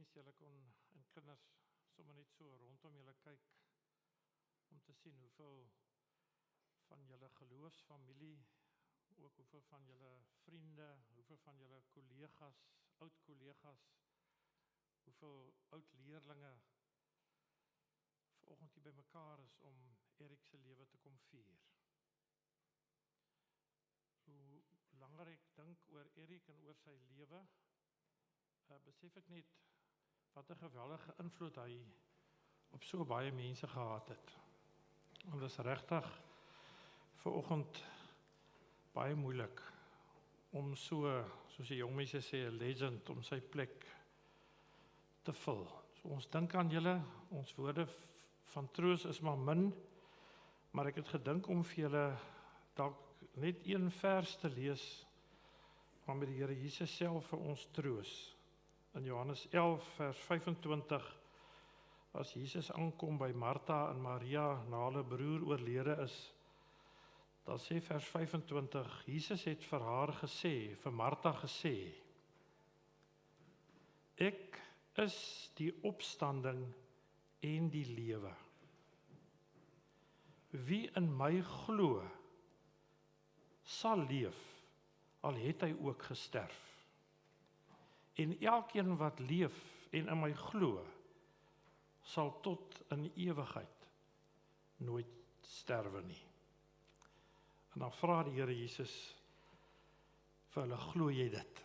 wens julle kon en kinders sommer net so rondom julle kyk om te sien hoeveel van julle geloofsfamilie, ook hoeveel van julle vriende, hoeveel van julle kollegas, oud-kollegas, hoeveel oud-leerlinge vanoggend hier bymekaar is om Erik se lewe te kom vier. Hoe langer ek dink oor Erik en oor sy lewe, besef ek net wat 'n geweldige invloed hy op so baie mense gehad het. En dit is regtig vanoggend baie moeilik om so, soos die jong mense sê, 'n legend om sy plek te vul. So ons dink aan julle, ons woorde van troos is maar min, maar ek het gedink om vir julle dalk net een vers te lees waarmee die Here Jesus self vir ons troos. In Johannes 11 vers 25, as Jesus aankom by Martha en Maria na hulle broer oorlede is, dan sê vers 25, Jesus het vir haar gesê, vir Martha gesê, ek is die opstanding en die lewe. Wie in my glo, sal leef, al het hy ook gesterf. En elkeen wat leef en in my glo, sal tot in ewigheid nooit sterwe nie. En dan vra die Here Jesus vir hulle, glo jy dit?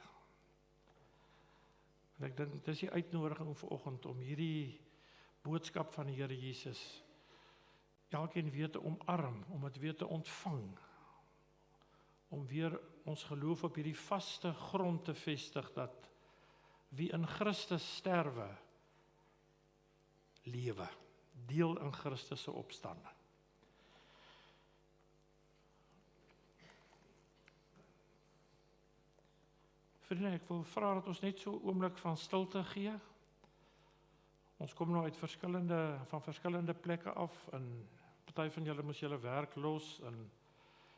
En ek dink, dit is die uitnodiging vanoggend om hierdie boodskap van die Here Jesus elkeen weer te omarm, om dit weer te ontvang, om weer ons geloof op hierdie vaste grond te vestig, dat wie in Christus sterwe, lewe, deel in Christus se opstanding. Vriende, ek wil vra dat ons net so 'n oomblik van stilte gee. Ons kom nou uit verskillende plekke af, en party van julle moes julle werk los, en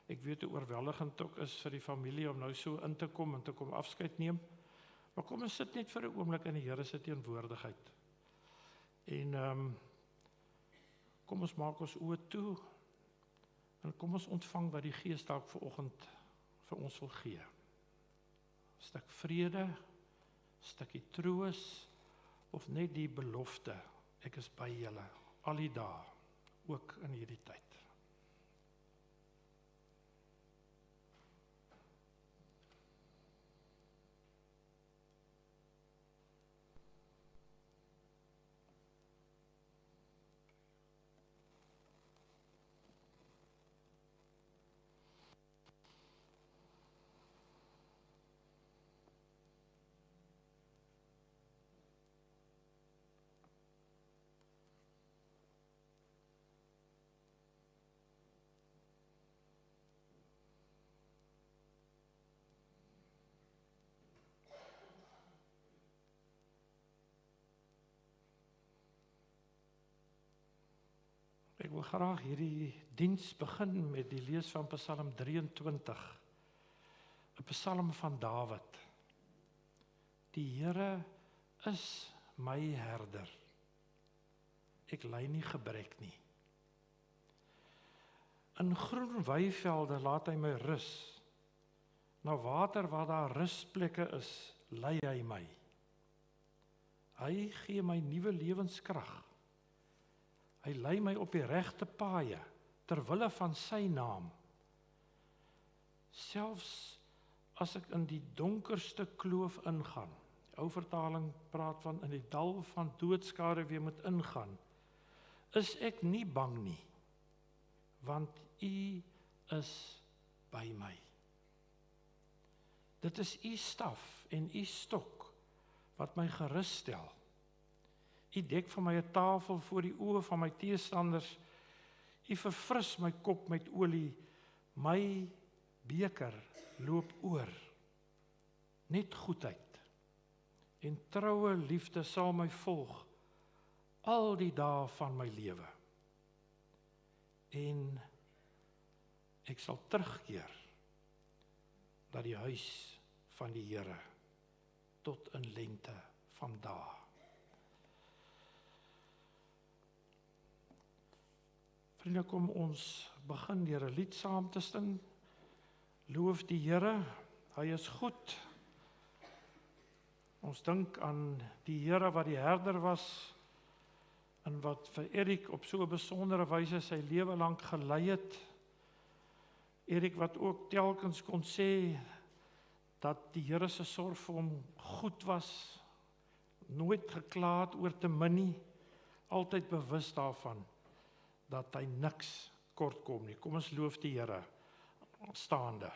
ek weet hoe oorweldigend ook is vir die familie om nou so in te kom en te kom afskeid neem. Maar kom ons sit net vir 'n oomblik in die Here se teenwoordigheid. En kom ons maak ons oë toe en kom ons ontvang wat die Gees dalk vanoggend vir ons wil gee. 'n Stuk vrede, 'n stukkie troos, of net die belofte, ek is by julle al die dae, ook in hierdie tyd. Ek wil graag hierdie diens begin met die lees van Psalm 23, 'n psalm van Dawid. Die Here is my herder, ek ly nie gebrek nie. In groen weivelde laat hy my rus, na water waar daar rusplekke is, lei hy my. Hy gee my nuwe lewenskrag. Hy lei my op die regte paaie, ter wille van sy naam. Selfs as ek in die donkerste kloof ingaan, die ou vertaling praat van in die dal van doodskade weer moet ingaan, is ek nie bang nie, want U is by my. Dit is U staf en U stok wat my gerus stel. U dek vir my 'n tafel voor die oë van my teestanders. U verfris my kop met olie. My beker loop oor. Net goedheid en troue liefde sal my volg al die dae van my lewe. En ek sal terugkeer na die huis van die Here tot in lengte van dae. Vriende, kom ons begin deur 'n lied saam te sing. Loof die Here, hy is goed. Ons dink aan die Here wat die herder was en wat vir Erik op so 'n besondere wyse sy lewe lank gelei het. Erik wat ook telkens kon sê dat die Here se sorg vir hom goed was, nooit gekla het oor te min nie, altyd bewus daarvan dat hy niks kort kom nie. Kom ons loof die Here staande.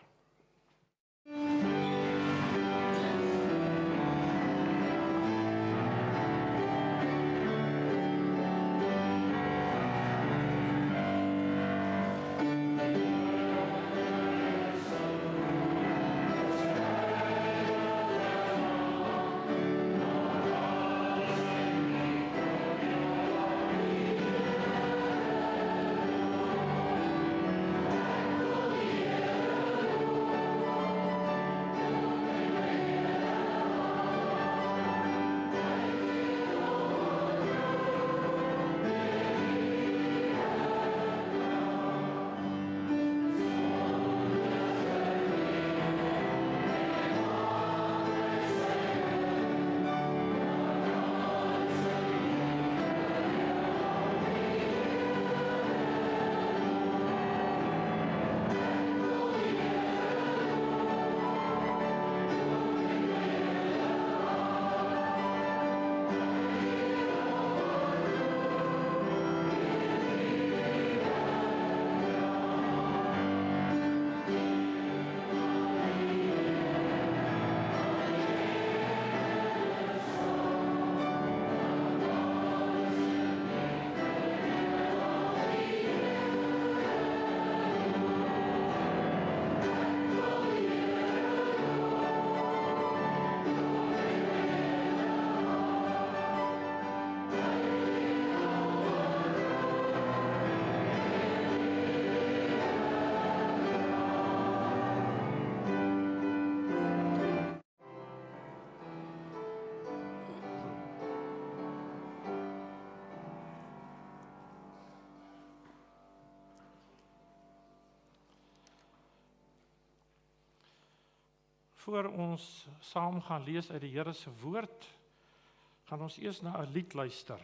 Voor ons saam gaan lees uit die Here se woord, gaan ons eers na 'n lied luister.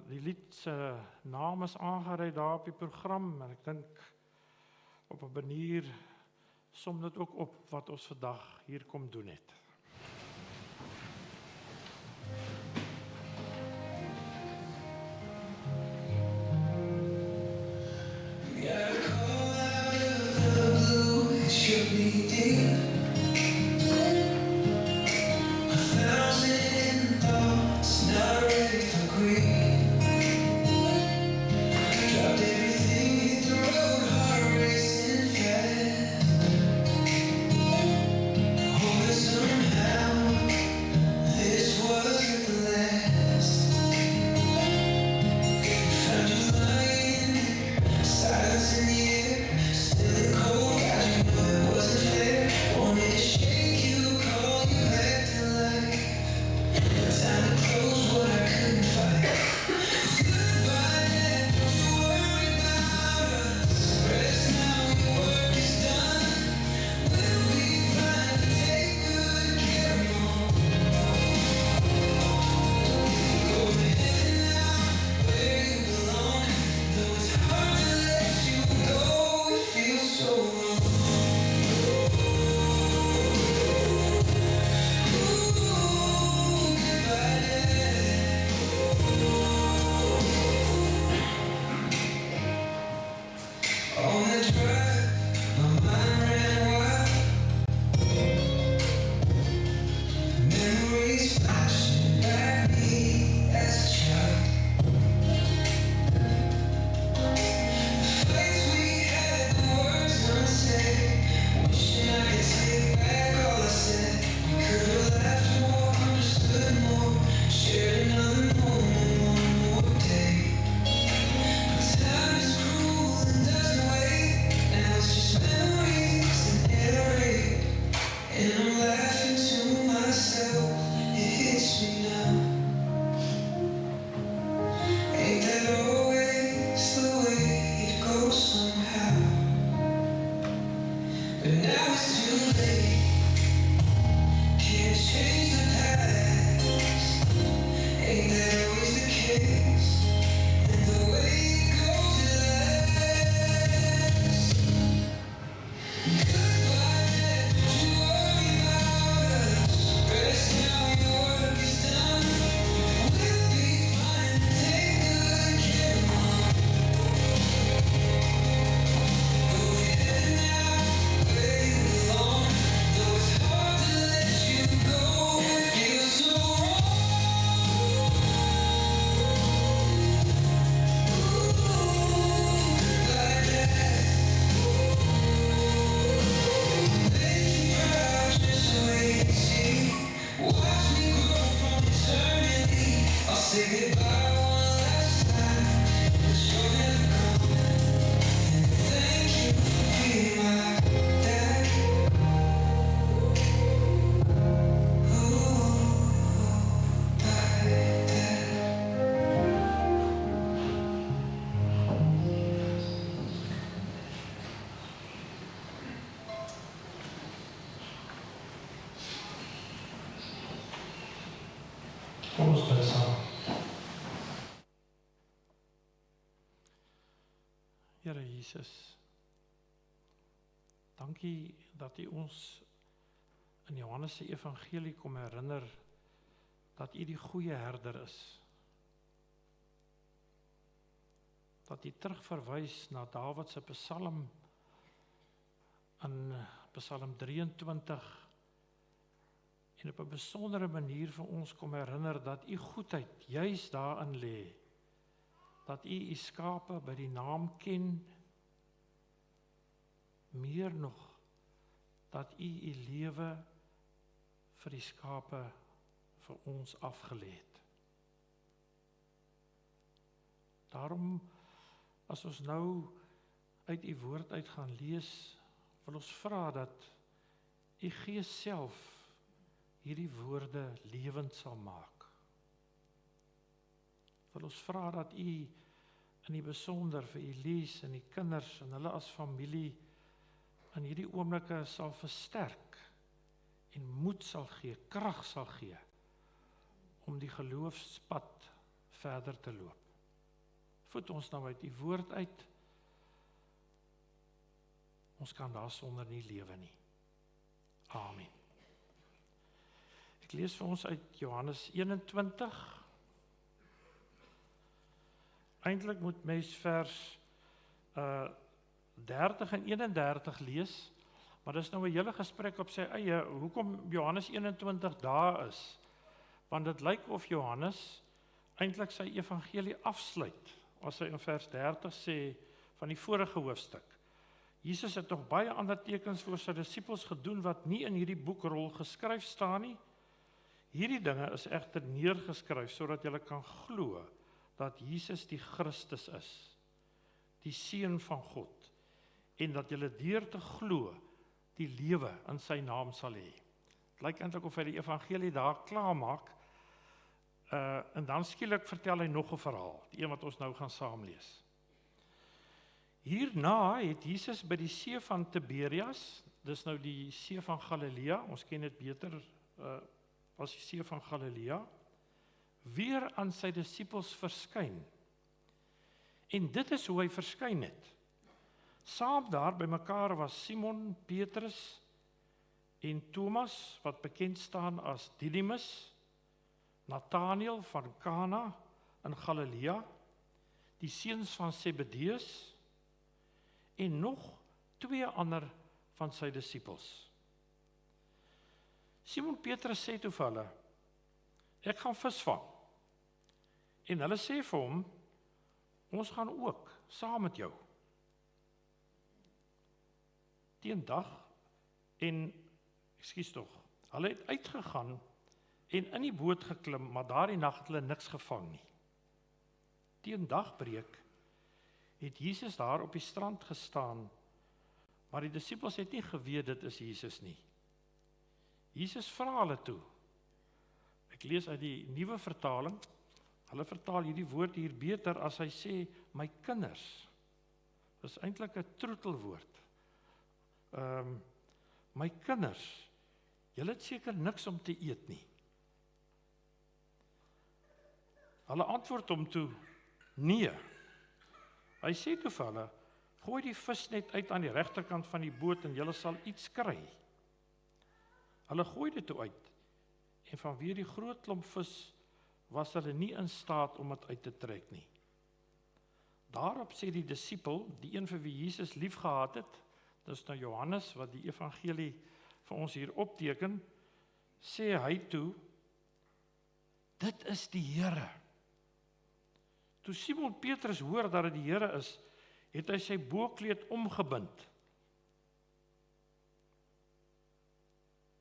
Die lied se naam is aangerei daar op die program, en ek dink op 'n manier som dit ook op wat ons vandag hier kom doen het. This was the Kom ons bid saam. Here Jesus, dankie dat U ons in Johannes se evangelie kom herinner dat U die goeie herder is. Dat U terugverwys na Dawid se Psalm in Psalm 23 en op 'n besondere manier vir ons kom herinner dat U goedheid juis daarin lê. Dat U skape by die naam ken, meer nog, dat U lewe vir die skape vir ons afgelê het. Daarom, as ons nou uit U woord uit gaan lees, wil ons vra dat U Gees self hierdie woorde lewend sal maak. Wil ons vra dat U in die besonder vir Elise en die kinders en hulle as familie in hierdie oomblikke sal versterk en moed sal gee, krag sal gee om die geloofspad verder te loop. Voed ons nou uit U woord uit. Ons kan daarsonder nie lewe nie. Amen. Ek lees vir ons uit Johannes 21. Eintlik moet mens vers 30 en 31 lees, maar dis nou 'n hele gesprek op sy eie, hoekom Johannes 21 daar is. Want dit lyk of Johannes eintlik sy evangelie afsluit, as hy in vers 30 sê van die vorige hoofstuk. Jesus het nog baie ander tekens vir sy disippels gedoen wat nie in hierdie boekrol geskryf staan nie. Hierdie dinge is egter neergeskryf sodat julle kan glo dat Jesus die Christus is, die Seun van God, en dat julle deur te glo die lewe in sy naam sal hê. Dit lyk eintlik of hy die evangelie daar klaar maak, en dan skielik vertel hy nog 'n verhaal, die een wat ons nou gaan saam lees. Hierna het Jesus by die see van Tiberias, dis nou die see van Galilea, ons ken dit beter as die see van Galilea, weer aan sy disippels verskyn. En dit is hoe hy verskyn het. Saam daar by mekaar was Simon, Petrus en Thomas, wat bekend staan as Didymus, Nathanael van Kana in Galilea, die seuns van Zebedeus, en nog 2 ander van sy disippels. Simon Petrus sê toe vir hulle, ek gaan visvang. En hulle sê vir hom, ons gaan ook, saam met jou. Teendag, hulle het uitgegaan en in die boot geklim, maar daardie nag het hulle niks gevang nie. Teen dagbreek het Jesus daar op die strand gestaan, maar die disippels het nie geweet dit is Jesus nie. Jesus vra hulle toe. Ek lees uit die nuwe vertaling. Hulle vertaal hierdie woord hier beter as hy sê, my kinders. Dit is eintlik 'n troetelwoord. My kinders, julle het seker niks om te eet nie. Hulle antwoord hom toe, nee. Hy sê toe vir hulle, gooi die visnet uit aan die regterkant van die boot en julle sal iets kry. Hulle gooi dit toe uit, en vanweë die groot klomp vis was hulle nie in staat om dit uit te trek nie. Daarop sê die disipel, die een vir wie Jesus lief gehad het, dis nou Johannes wat die evangelie vir ons hier opteken, sê hy toe, dit is die Here. Toe Simon Petrus hoor dat dit die Here is, het hy sy bookleed omgebind.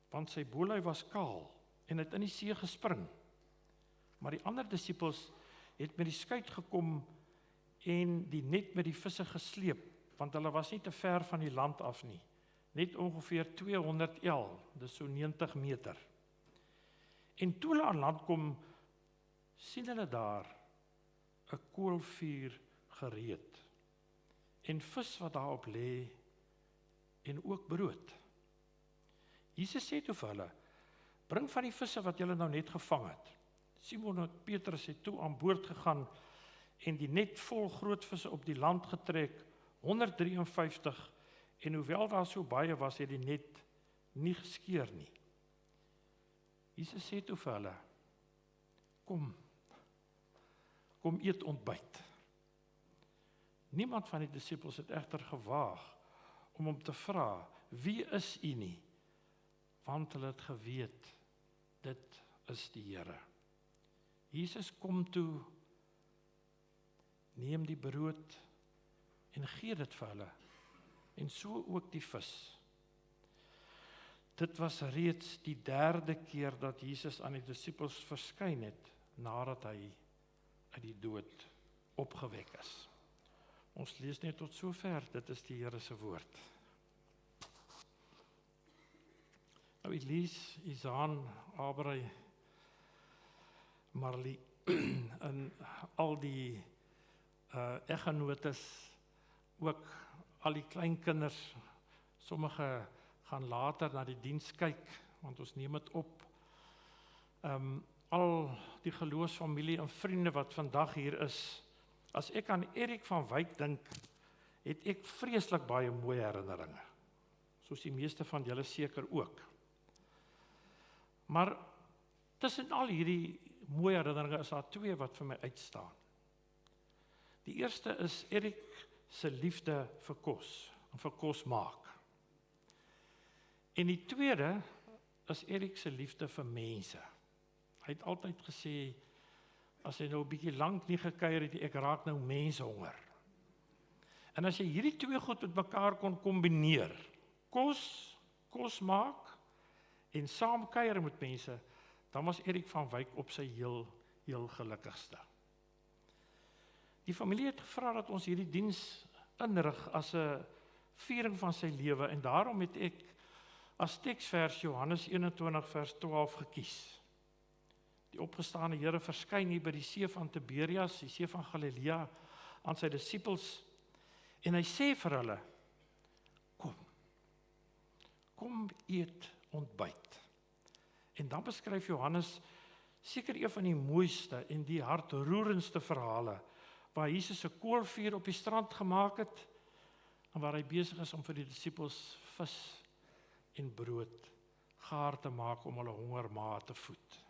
Want sy bolui was kaal en het in die see gespring. Maar die ander disippels het met die skuit gekom en die net met die visse gesleep, want hulle was nie te ver van die land af nie. Net ongeveer 200 el, dis so 90 meter. En toe hulle aan land kom, sien hulle daar 'n koolvuur gereed, en vis wat daarop lê, en ook brood. Jesus sê toe vir hulle, bring van die visse wat julle nou net gevang het. Simon en Petrus het toe aan boord gegaan, en die net vol groot visse op die land getrek, 153, en hoewel daar so baie was, het die net nie geskeur nie. Jesus sê toe vir hulle, kom eet ontbyt. Niemand van die disippels het egter gewaag om hom te vra, wie is u nie? Want hulle het geweet, dit is die Here. Jesus kom toe, neem die brood en gee dit vir hulle, en so ook die vis. Dit was reeds die 3de keer dat Jesus aan die disippels verskyn het, nadat hy uit die dood opgewek is. Ons lees net tot sover, dit is die Here se woord. Nou, Elise, Isaan, Abrey, Marlie, en al die eggenotes, ook al die kleinkinders, sommige gaan later na die diens kyk, want ons neem dit op. Al die geloofsfamilie en vriende wat vandag hier is, as ek aan Erik van Wyk dink, het ek vreeslik baie mooi herinneringe, soos die meeste van julle seker ook. Maar tussen al hierdie mooi herinneringe is daar 2 wat vir my uitstaan. Die eerste is Erik se liefde vir kos, en vir kos maak. En die tweede is Erik se liefde vir mense. Hy het altyd gesê, as hy nou 'n bietjie lank nie gekuier het, ek raak nou menshonger. En as jy hierdie 2 goed met mekaar kon kombineer, kos maak, en saam kuier met mense, dan was Erik van Wyk op sy heel gelukkigste. Die familie het gevra dat ons hierdie diens inrig as 'n viering van sy lewe, en daarom het ek as teksvers Johannes 21 vers 12 gekies. Die opgestane Here verskyn hier by die see van Tiberias, die see van Galilea, aan sy disippels, en hy sê vir hulle, kom eet ontbyt. En dan beskryf Johannes seker een van die mooiste en die hartroerendste verhale, waar Jesus 'n koolvuur op die strand gemaak het, en waar hy besig is om vir die disippels vis en brood gaar te maak om hulle hongermae te voed.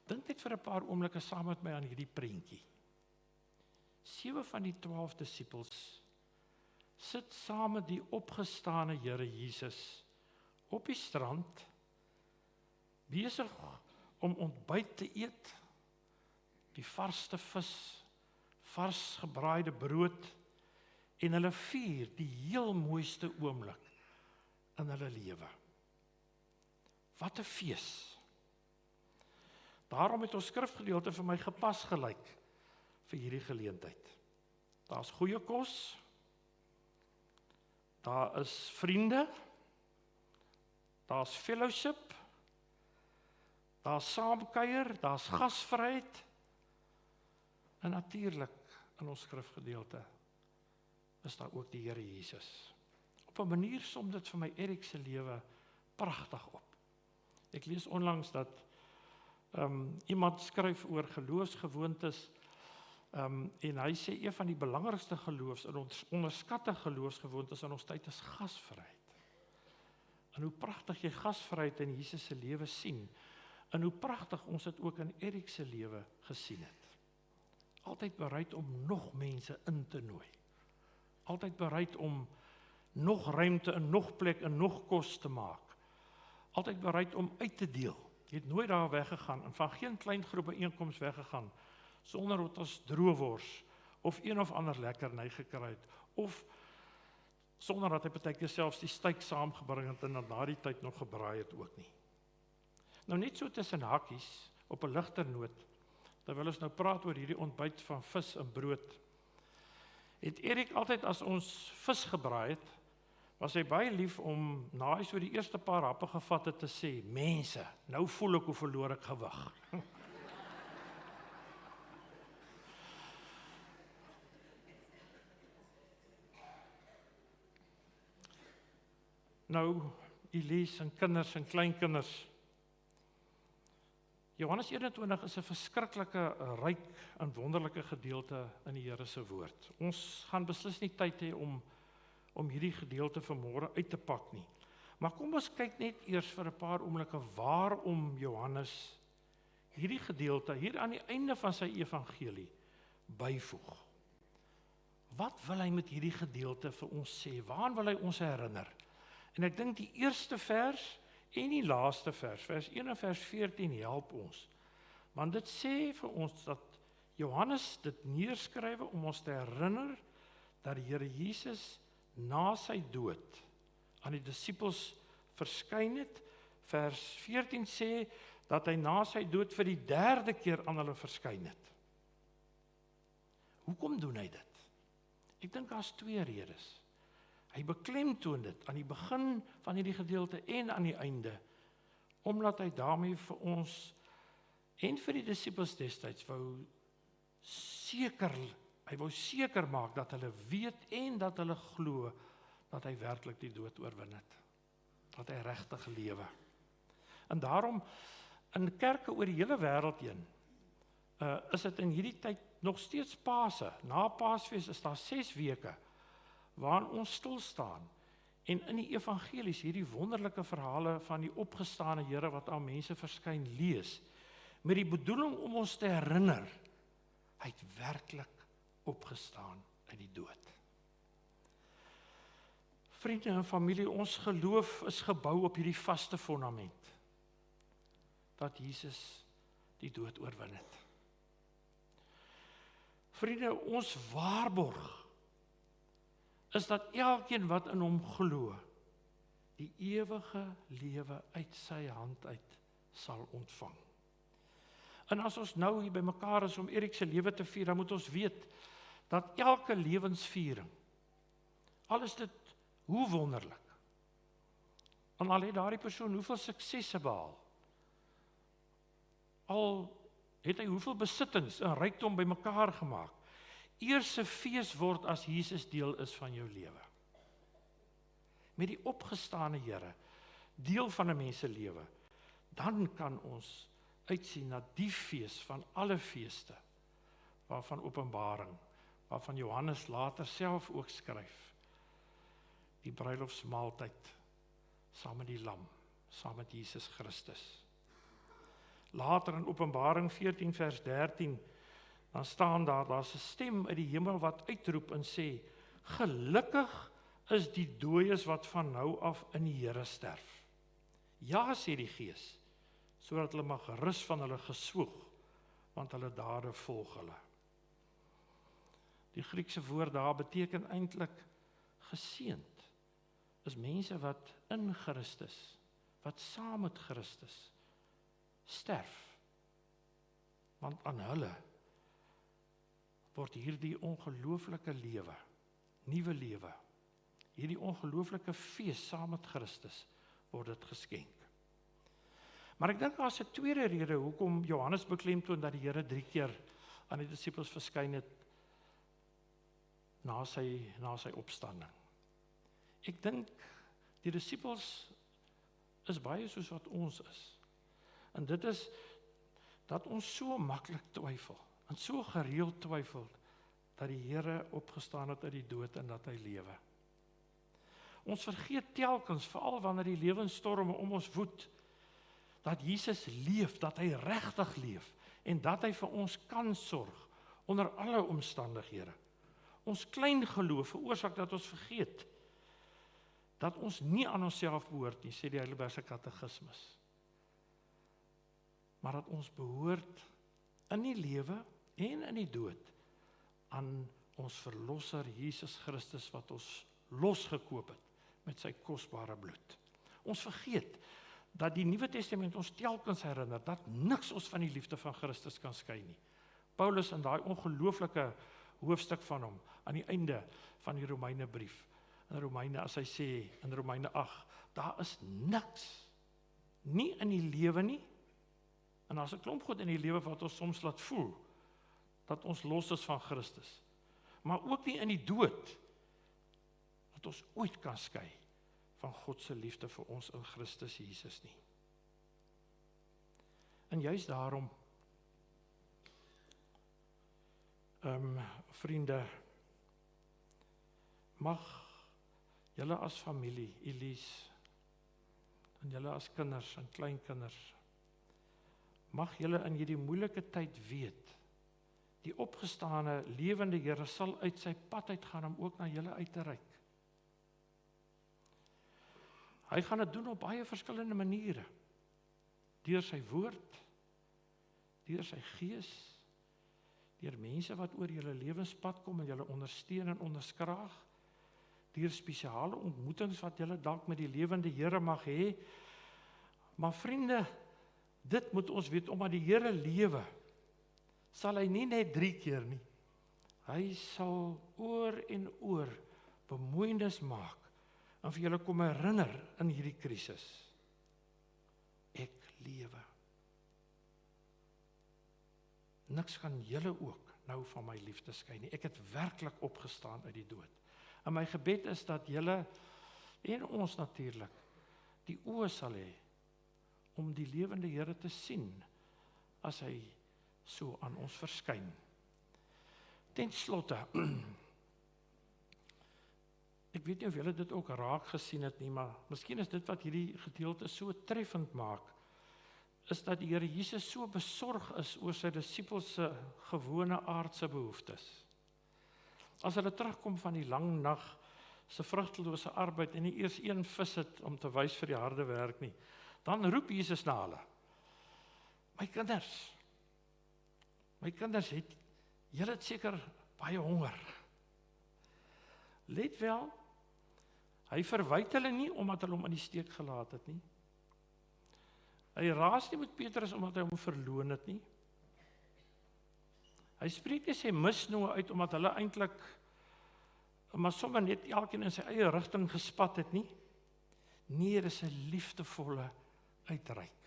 Dink net vir 'n paar oomblikke saam met my aan hierdie prentjie. 7 van die 12 disippels sit saam met die opgestane Here Jesus op die strand, besig om ontbyt te eet, die varsste vis, vars gebraaide brood, en hulle vier die heel mooiste oomblik in hulle lewe. Wat 'n fees! Daarom het ons skrifgedeelte vir my gepas gelyk vir hierdie geleentheid. Daar's goeie kos, daar is vriende, daar's fellowship, daar's saamkuier, daar's gasvryheid, en natuurlik in ons skrifgedeelte is daar ook die Here Jesus. Op 'n manier som dit vir my Erik se lewe pragtig op. Ek lees onlangs dat iemand skryf oor geloofsgewoontes, en hy sê een van die belangrikste onderskatte geloofsgewoontes in ons tyd is gasvryheid. En hoe pragtig jy gasvryheid in Jesus se lewe sien, en hoe pragtig ons dit ook in Erik se lewe gesien het. Altyd bereid om nog mense in te nooi. Altyd bereid om nog ruimte en nog plek en nog kos te maak. Altyd bereid om uit te deel. Jy het nooit daar weggegaan en van geen klein groep byeenkoms weggegaan sonder dat ons droewors of een of ander lekkerny gekry het, of sonder dat hy partykeer selfs die steak saamgebring het en na die tyd nog gebraai het ook nie. Nou net so tussen hakkies, op 'n ligter noot, terwyl ons nou praat oor hierdie ontbyt van vis en brood. Het Erik altyd as ons vis gebraai het, was hy baie lief om, na hy so die eerste paar happe gevat het, te sê, mense, nou voel ek hoe verloor ek gewig. Nou, Elise en kinders en kleinkinders. Johannes 21 is 'n verskriklike, ryk en wonderlike gedeelte in die Here se woord. Ons gaan beslis nie tyd hê om hierdie gedeelte vanmôre uit te pak nie. Maar kom ons kyk net eers vir 'n paar oomblikke waarom Johannes hierdie gedeelte hier aan die einde van sy evangelie byvoeg. Wat wil hy met hierdie gedeelte vir ons sê? Waaraan wil hy ons herinner? En ek dink die eerste vers en die laaste vers, vers 1 en vers 14 help ons. Want dit sê vir ons dat Johannes dit neerskrywe om ons te herinner dat die Here Jesus na sy dood aan die disippels verskyn het. Vers 14 sê dat hy na sy dood vir die 3de keer aan hulle verskyn het. Hoekom doen hy dit? Ek dink daar's 2 redes. Hy beklemtoon dit aan die begin van hierdie gedeelte en aan die einde, omdat hy daarmee vir ons en vir die disippels destyds wou seker maak dat hulle weet en dat hulle glo dat hy werklik die dood oorwin het. Dat hy regtig lewe. En daarom, in kerke oor die hele wêreld heen, is dit in hierdie tyd nog steeds Paase. Na Paasfees is daar 6 weke, waarin ons stil staan en in die evangelies hierdie wonderlike verhale van die opgestane Here wat aan mense verskyn lees, met die bedoeling om ons te herinner, hy het werklik opgestaan uit die dood. Vriende en familie, ons geloof is gebou op hierdie vaste fondament, dat Jesus die dood oorwin het. Vriende, ons waarborg is dat elkeen wat in hom glo, die ewige lewe uit sy hand uit sal ontvang. En as ons nou hier by mekaar is om Erik se lewe te vier, dan moet ons weet dat elke lewensviering, al is dit hoe wonderlik, en al het daardie persoon hoeveel suksesse behaal, al het hy hoeveel besittings en rykdom by mekaar gemaak, eers 'n fees word as Jesus deel is van jou lewe. Met die opgestane Here, deel van 'n mens se lewe, dan kan ons uitsien na die fees van alle feeste, waarvan Openbaring, waarvan Johannes later self ook skryf, die bruilofsmaaltyd, saam met die lam, saam met Jesus Christus. Later in Openbaring 14 vers 13, dan staan daar's 'n stem uit die hemel wat uitroep en sê, gelukkig is die dooies wat van nou af in die Here sterf. Ja, sê die Gees, sodat hulle mag rus van hulle geswoeg, want hulle dade volg hulle. Die Griekse woord daar beteken eintlik geseënd, is mense wat in Christus, wat saam met Christus sterf, want aan hulle word hierdie ongelooflike lewe, nuwe lewe, hierdie ongelooflike fees saam met Christus, word dit geskenk. Maar ek dink daar's 'n tweede rede hoekom Johannes beklemtoon dat die Here 3 keer aan die disippels verskyn het na sy opstanding. Ek dink die disippels is baie soos wat ons is. En dit is dat ons so maklik twyfel en so gereeld twyfel dat die Here opgestaan het uit die dood en dat hy lewe. Ons vergeet telkens, veral wanneer die lewensstorme om ons woed, dat Jesus leef, dat hy regtig leef en dat hy vir ons kan sorg onder alle omstandighede. Ons klein geloof veroorsaak dat ons vergeet dat ons nie aan onsself behoort nie, sê die Heidelbergse Katekismus. Maar dat ons behoort in die lewe en in die dood aan ons verlosser Jesus Christus wat ons losgekoop het met sy kosbare bloed. Ons vergeet dat die Nuwe Testament ons telkens herinner, dat niks ons van die liefde van Christus kan skei nie. Paulus in daai ongelooflike hoofstuk van hom, aan die einde van die Romeinebrief, in Romeine, as hy sê, in Romeine 8, daar is niks, nie in die lewe nie, en daar's 'n klomp goed in die lewe wat ons soms laat voel, dat ons los is van Christus, maar ook nie in die dood, dat ons ooit kan skei van God se liefde vir ons in Christus Jesus nie. En juist daarom, vriende, mag julle as familie, Elise, en julle as kinders en kleinkinders, mag julle in hierdie moeilike tyd weet, die opgestane lewende Here sal uit sy pad uitgaan om ook na julle uit te reik. Hy gaan dit doen op baie verskillende maniere, deur sy woord, deur sy gees, deur mense wat oor julle lewenspad kom en julle ondersteun en onderskraag, deur spesiale ontmoetings wat julle dalk met die lewende Here mag hê. Maar vriende, dit moet ons weet, omdat die Here lewe, sal hy nie net 3 keer nie. Hy sal oor en oor bemoeienis maak en vir julle kom herinner in hierdie krisis. Ek lewe. Niks kan julle ook nou van my liefde skei nie. Ek het werklik opgestaan uit die dood. En my gebed is dat julle en ons natuurlik die oë sal hê om die lewende Here te sien as hy so aan ons verskyn. Ten slotte, ek weet nie of julle dit ook raak gesien het nie, maar miskien is dit wat hierdie gedeelte so treffend maak, is dat die Here Jesus so besorg is oor sy disippels se gewone aardse behoeftes. As hulle terugkom van die lang nag se vrugtelose arbeid en nie eers een vis het om te wys vir die harde werk nie, dan roep Jesus na hulle. My kinders, julle het seker baie honger. Let wel, hy verwyd hulle nie omdat hulle hom in die steek gelaat het nie. Hy raas nie met Petrus omdat hy hom verloon het nie. Hy spreek nie sy misnoë uit omdat hulle eintlik maar sommer net elkeen in sy eie rigting gespat het nie. Nee, dit is 'n liefdevolle uitreik,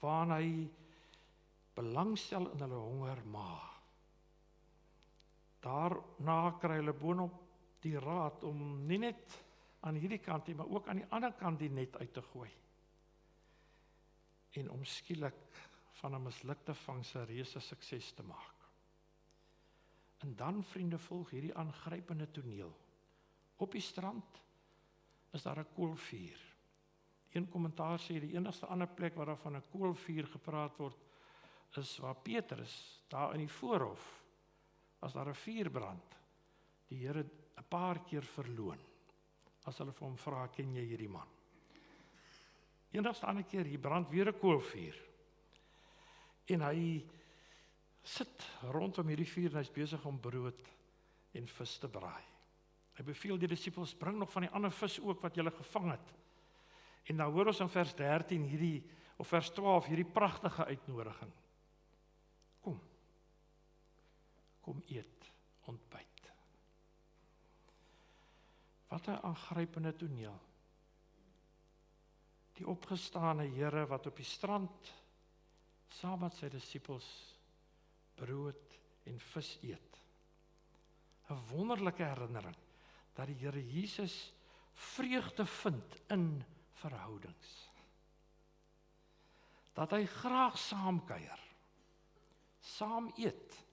waarin hy belangstel in hulle honger maag. Daarna kry hulle boonop die raad om nie net aan hierdie kant nie, maar ook aan die ander kant die net uit te gooi. En om skielik van 'n mislukte vangs 'n reuse sukses te maak. En dan, vriende, volg hierdie aangrypende toneel. Op die strand is daar 'n koolvuur. Een kommentaar sê die enigste ander plek waar daar van 'n koolvuur gepraat word, is waar Petrus, daar in die voorhof, as daar 'n vuur brand, die Here 'n paar keer verloon, as hulle vir hom vra, ken jy hierdie man? Enigste ander keer, hier brand weer 'n koolvuur. En hy sit rondom hierdie vuur en hy's besig om brood en vis te braai. Hy beveel die disippels, bring nog van die ander vis ook wat julle gevang het. En dan hoor ons in vers 13 hierdie, of vers 12, hierdie pragtige uitnodiging. Kom eet, ontbyt. Wat 'n aangrypende toneel. Die opgestane Here wat op die strand saam met sy disippels brood en vis eet. 'n Wonderlike herinnering dat die Here Jesus vreugde vind in verhoudings. Dat hy graag saam kuier, saam eet,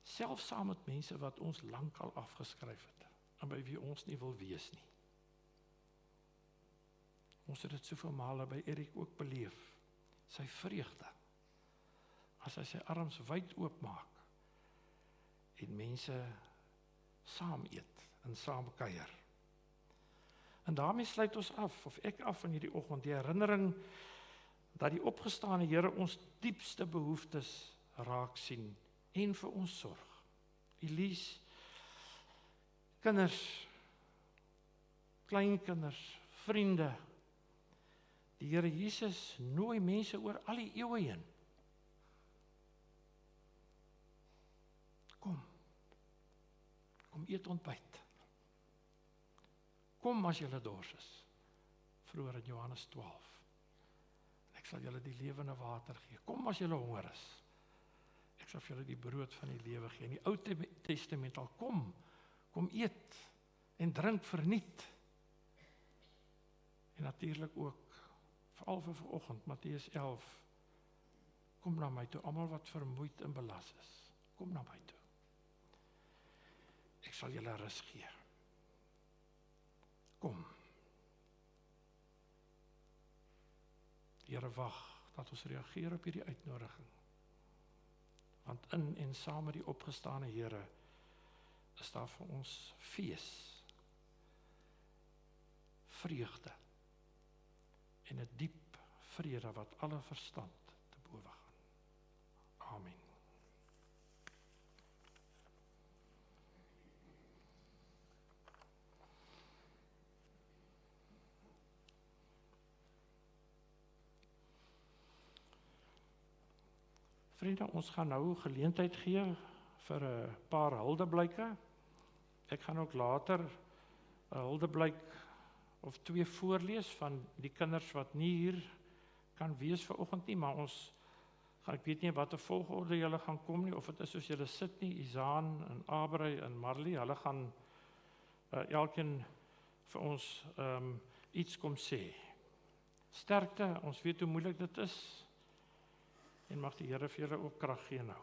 selfs saam met mense wat ons lankal afgeskryf het en by wie ons nie wil wees nie. Ons het dit soveel male by Erik ook beleef, sy vreugde, as hy sy arms wyd oopmaak en mense saam eet en saam kuier. En daarmee sluit ons af, of ek af in hierdie oggend, die herinnering dat die opgestane Here ons diepste behoeftes raak sien en vir ons sorg. Elise, kinders, kleinkinders, vriende, Die Here Jesus nooi mense oor al die eeue heen. Kom eet ontbyt. Kom as julle dors is, vroeër in Johannes 12. Ek sal julle die lewende water gee. Kom as julle honger is. Ek sal vir julle die brood van die lewe gee. In die Ou Testament al kom eet en drink verniet. En natuurlik ook, veral vir vanoggend, Matteus 11, kom na my toe, almal wat vermoeid en belas is. Kom na my toe. Ek sal julle rus gee. Kom. Die Here wag dat ons reageer op hierdie uitnodiging. Want in en saam met die opgestane Here is daar vir ons fees, vreugde en 'n diep vrede wat alle verstand te bowe gaan. Amen. Vriende, ons gaan nou geleentheid gee vir 'n paar huldeblyke. Ek gaan ook later 'n huldeblyk of 2 voorlees van die kinders wat nie hier kan wees vanoggend nie, maar ek weet nie wat 'n volgorde julle gaan kom nie, of dit is soos julle sit nie, Isaan en Abrey en Marley, hulle gaan elkeen vir ons iets kom sê. Sterkte, ons weet hoe moeilik dit is, en mag die Here vir julle ook krag gee nou.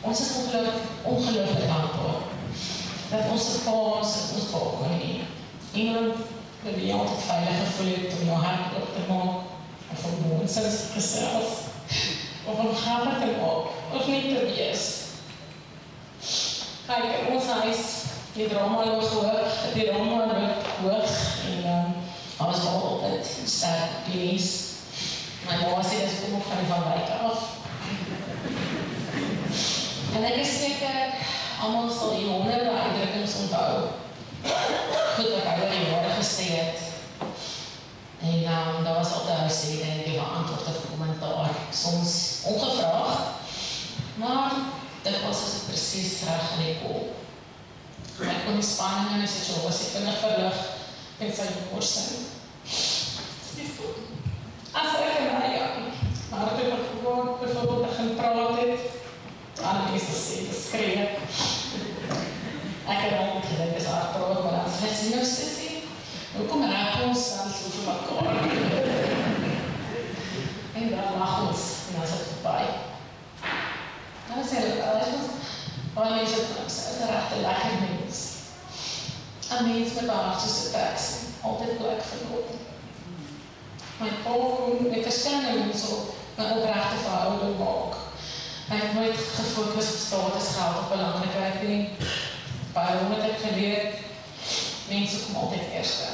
Ons is ongelooflik dankbaar dat ons ons pa kon hê. Iemand wat jy altyd veilig gevoel het om jou hart op te maak, of om nonsens gesels, of om grappig te maak, of nie te wees. Kyk, in ons huis, die drama loop hoog, en ons was altyd sterk opinies. My ma sê, dis kom ook van buite af. En ek is seker, almal sal die honderde uitdrukkings onthou. Goed wat hy oor die jare gesê het. En daar was altyd hy sê, denk ek, wat antwoord of kommentaar. Soms ongevraagd, maar dit was as het precies reg in die kool. Ek kon die spanning in die situasie vinnig verlig met sy borsing. As ek en hy, maar ek het gewoon bijvoorbeeld begin praat het, aan mense sê, beskree. Ek het al gedink, is haar praat, maar dan sê sy nou sissie, hoekom raak ons dan so vir mekaar? En dan lach ons, en dan is het voorbij. Dan sê ek, baie mense is een rechte lekker mens. Een mens met haar soos een tekst, altyd plek vir God. My pa kon met verskillende mense op my oprechte verhouding maak. Ek het nooit gefokus op status, geld of belangrikheid nie. Baie het ek geleerd, mense kom altyd eerste.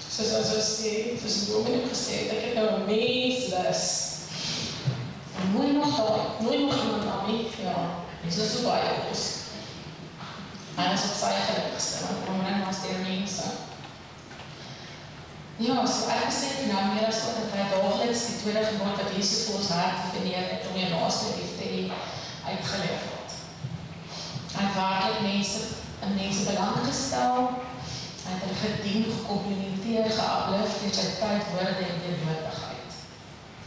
Soos as ons sê, soos Dominee gesê, ek het nou een menslus. Mooi nog iemand na my, ja, is nou so baie ons. En is op sy gelukkigste, want omring was die mense. Ja, so ek besef nou meer as wat hy daagliks die tweede gebod wat Jesus vir ons hart definieer het om jou naaste lief te hê uitgeleef word. Hy het werklik mense belang gestel, hy het hulle gedien, gekomplimenteer, geablift deur sy tyd, woorde en deurlopigheid.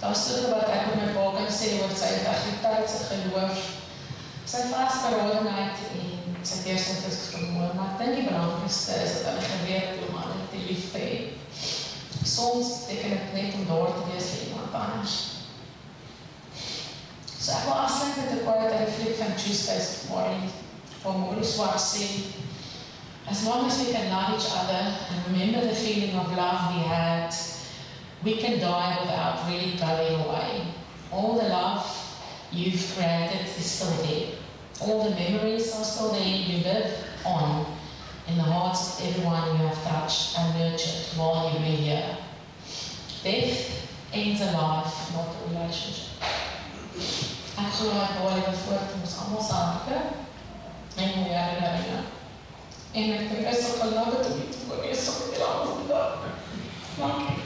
Daar is so wat ek met my pa kan sê oor sy integriteit, sy geloof, sy vastberadenheid en sy deursettingsvermoë, maar ek dink die belangrikste is dat hulle geleer het om ander te lief te hê. Soms beteken dit net om daar te wees vir iemand anders. So ek wil afsluit met 'n quote uit die fliek van Tuesdays waar Maurice Watts sê, as long as we can love each other and remember the feeling of love we had, we can die without really going away. All the love you've created is still there. All the memories are still there. You live on in the hearts of everyone you have touched and nurtured while you were here. Death ends a life, not a relationship. Ek glo dat baie voort ons almal sake en mooi herinneringe. En ek dink is ook al te weet hoe jy so die lang dag. Dankie.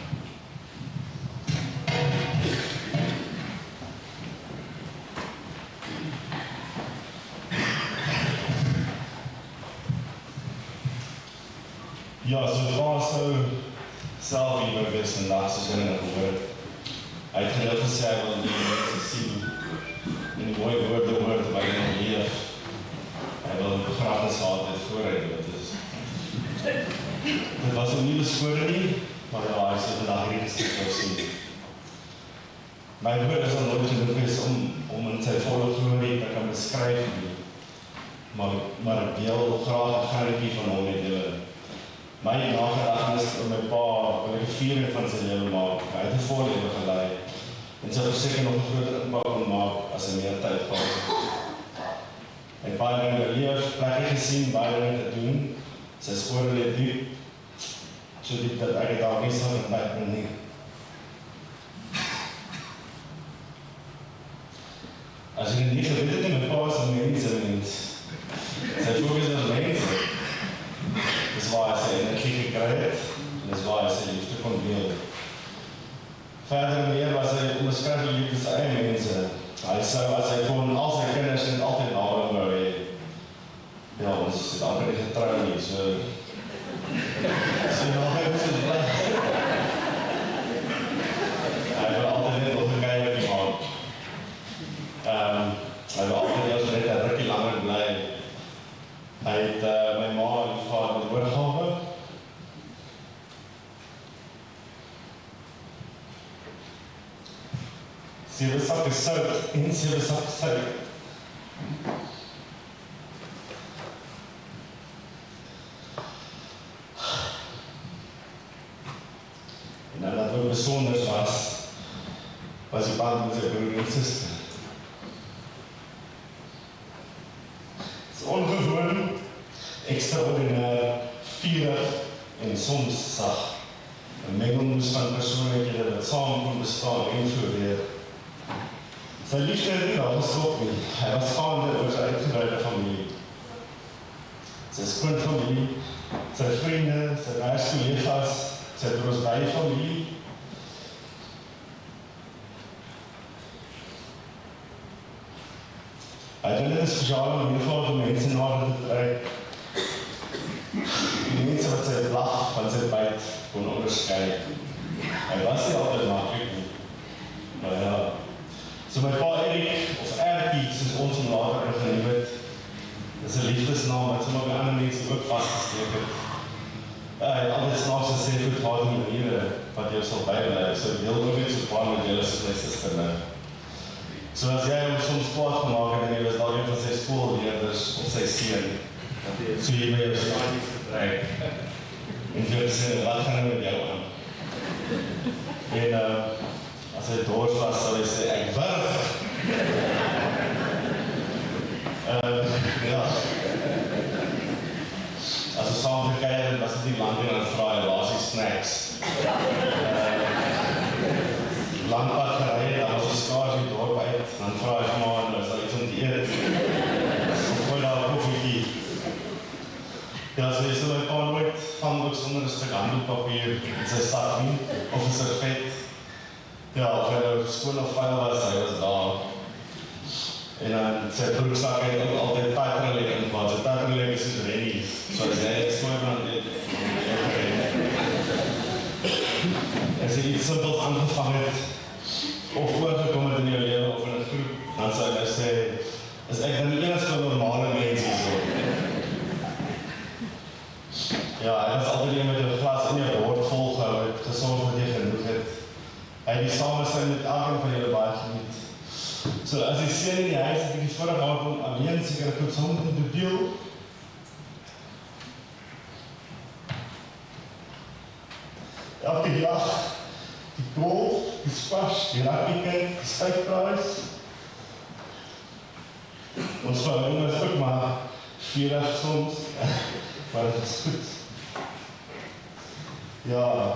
Ja, so sou self iemand wees vandag, soos in die woord. Hy het gereeld gesê, hy wil die mense sien, en die mooie woorde hoor, waar hy nog leef. Hy wil die begrafenis gehad het voor hy dood is. Dit was hom nie beskore nie, maar ja, hy sê vandag hierdie gestik wil sien. My woord is al nooit genoeg wees om in sy volle glorie te kan beskryf nie. Maar ek deel graag 'n gerretjie van hom met julle. My nagedagtenis oor my pa wil ek 'n viering van sy lewe maak. Hy het 'n voorlewe gelei en sou verseker nog 'n groter impak kon maak as hy meer tyd gehad het. Hy het baie dinge beleef, plekke gesien, baie dinge gedoen. Sy spore lê diep, so diep dat ek dit dalk nie sal ontbyt nie. As ek dit nie geweet het nie, my pa is 'n mens. Sy fokus op mense. Dis waar hy sy energie gekry het, en dis waar hy sy liefde kon deel. Verder meer was hy onbeskryflik lief vir sy eie mense. Hy sou, as hy kon, al sy kinders net altyd naby wou hê. Ja, ons het amper nie getrou nie, so nog hy moes het bly. Hy wil altyd net nog 'n kuiertjie maak. Hy wil altyd eers net 'n rukkie langer bly. Hy het my ma lief gehad met oorgawe. Sewe sakke sout en 7 sakke suiker. En dan dat ook besonders was die band met sy broer en suster. Ongewoon, extraordinair, vurig en soms sag. 'n mengelmoes van persoonlikhede wat saam kon bestaan en floreer. Sy liefde het nie daar gestop nie. Hy was gaande oor sy uitgebreide familie. Sy skoonfamilie, sy vriende, sy werkskollegas, sy troostbaie familie. Hy het hulle 'n spesiale manier gehad om mense nader te trek. Die mense wat sy lag van sy byt kon onderskei. Hy was nie altyd maklik nie. Maar ja, so my pa Erik, of Erkie, soos ons hom later ingenoem het, is 'n liefdesnaam wat sommige ander mense ook vasgesteek het. Hy het altyd snaaks gesê, goed gehad in die maniere wat jou sal bybly. So deel ook net so paar met julle soos my suster nou. So as jy hom soms kwaad gemaak het en jy was dalk een van sy skoolleerders of sy seun, so jy by jou staatjies vertrek en vir sê, wat gaan nou met jou aan? En as hy dors was, sal hy sê, ek wurg! Ja. As ons saam gekeier het, was dit nie lang en dan vraag hy, waar is die snacks? Langpad gerei, dan was die skaars die dorp uit, dan vraag ek maar, is daar iets om te eet? Of gooi daar 'n koffiekie? Ja, so is my pa nooit van ook sonder 'n stuk handdoekpapier in sy sak nie, of 'n servet. Ja, of hy nou skoon of vuil was, hy was daar. En dan sy broeksak het ook altyd Tatrelek in gehad. So Tatrelek is soos Rennie, so as hy skoon van dit. As jy iets simpels aangevang het, of voorgekom het in jou lewe of in 'n groep, dan sou ek sê, is ek dan die enigste normale mens hierso. Ja, hy was altyd een met 'n glas in jou bord volgehou het, gesorg dat jy genoeg het. Hy het die samesyn met elkeen van julle baie geniet. So as jy sien in die huis, het ek die vorige aand om alleen seker goed saam te deel. Elke dag, die golf, die squash, die rugby, die styfpraais. Ons verhouding is ook maar vierig soms, maar het is goed. Ja,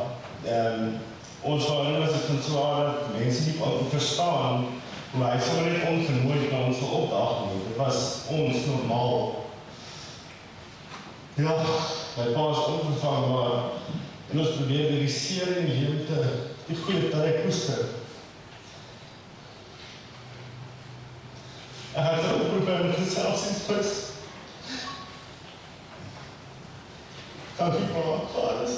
ons verhouding is het van so dat mense nie kon verstaan hoe hy sommer net ongenooid na ons opdag nie. Dit was ons normaal. Ja, my pa is onvervangbaar en ons probeer die seer en leemte die goeie tyd koester. Ek het 'n oproep aan geselsingsbus. Dankie pa, vaders.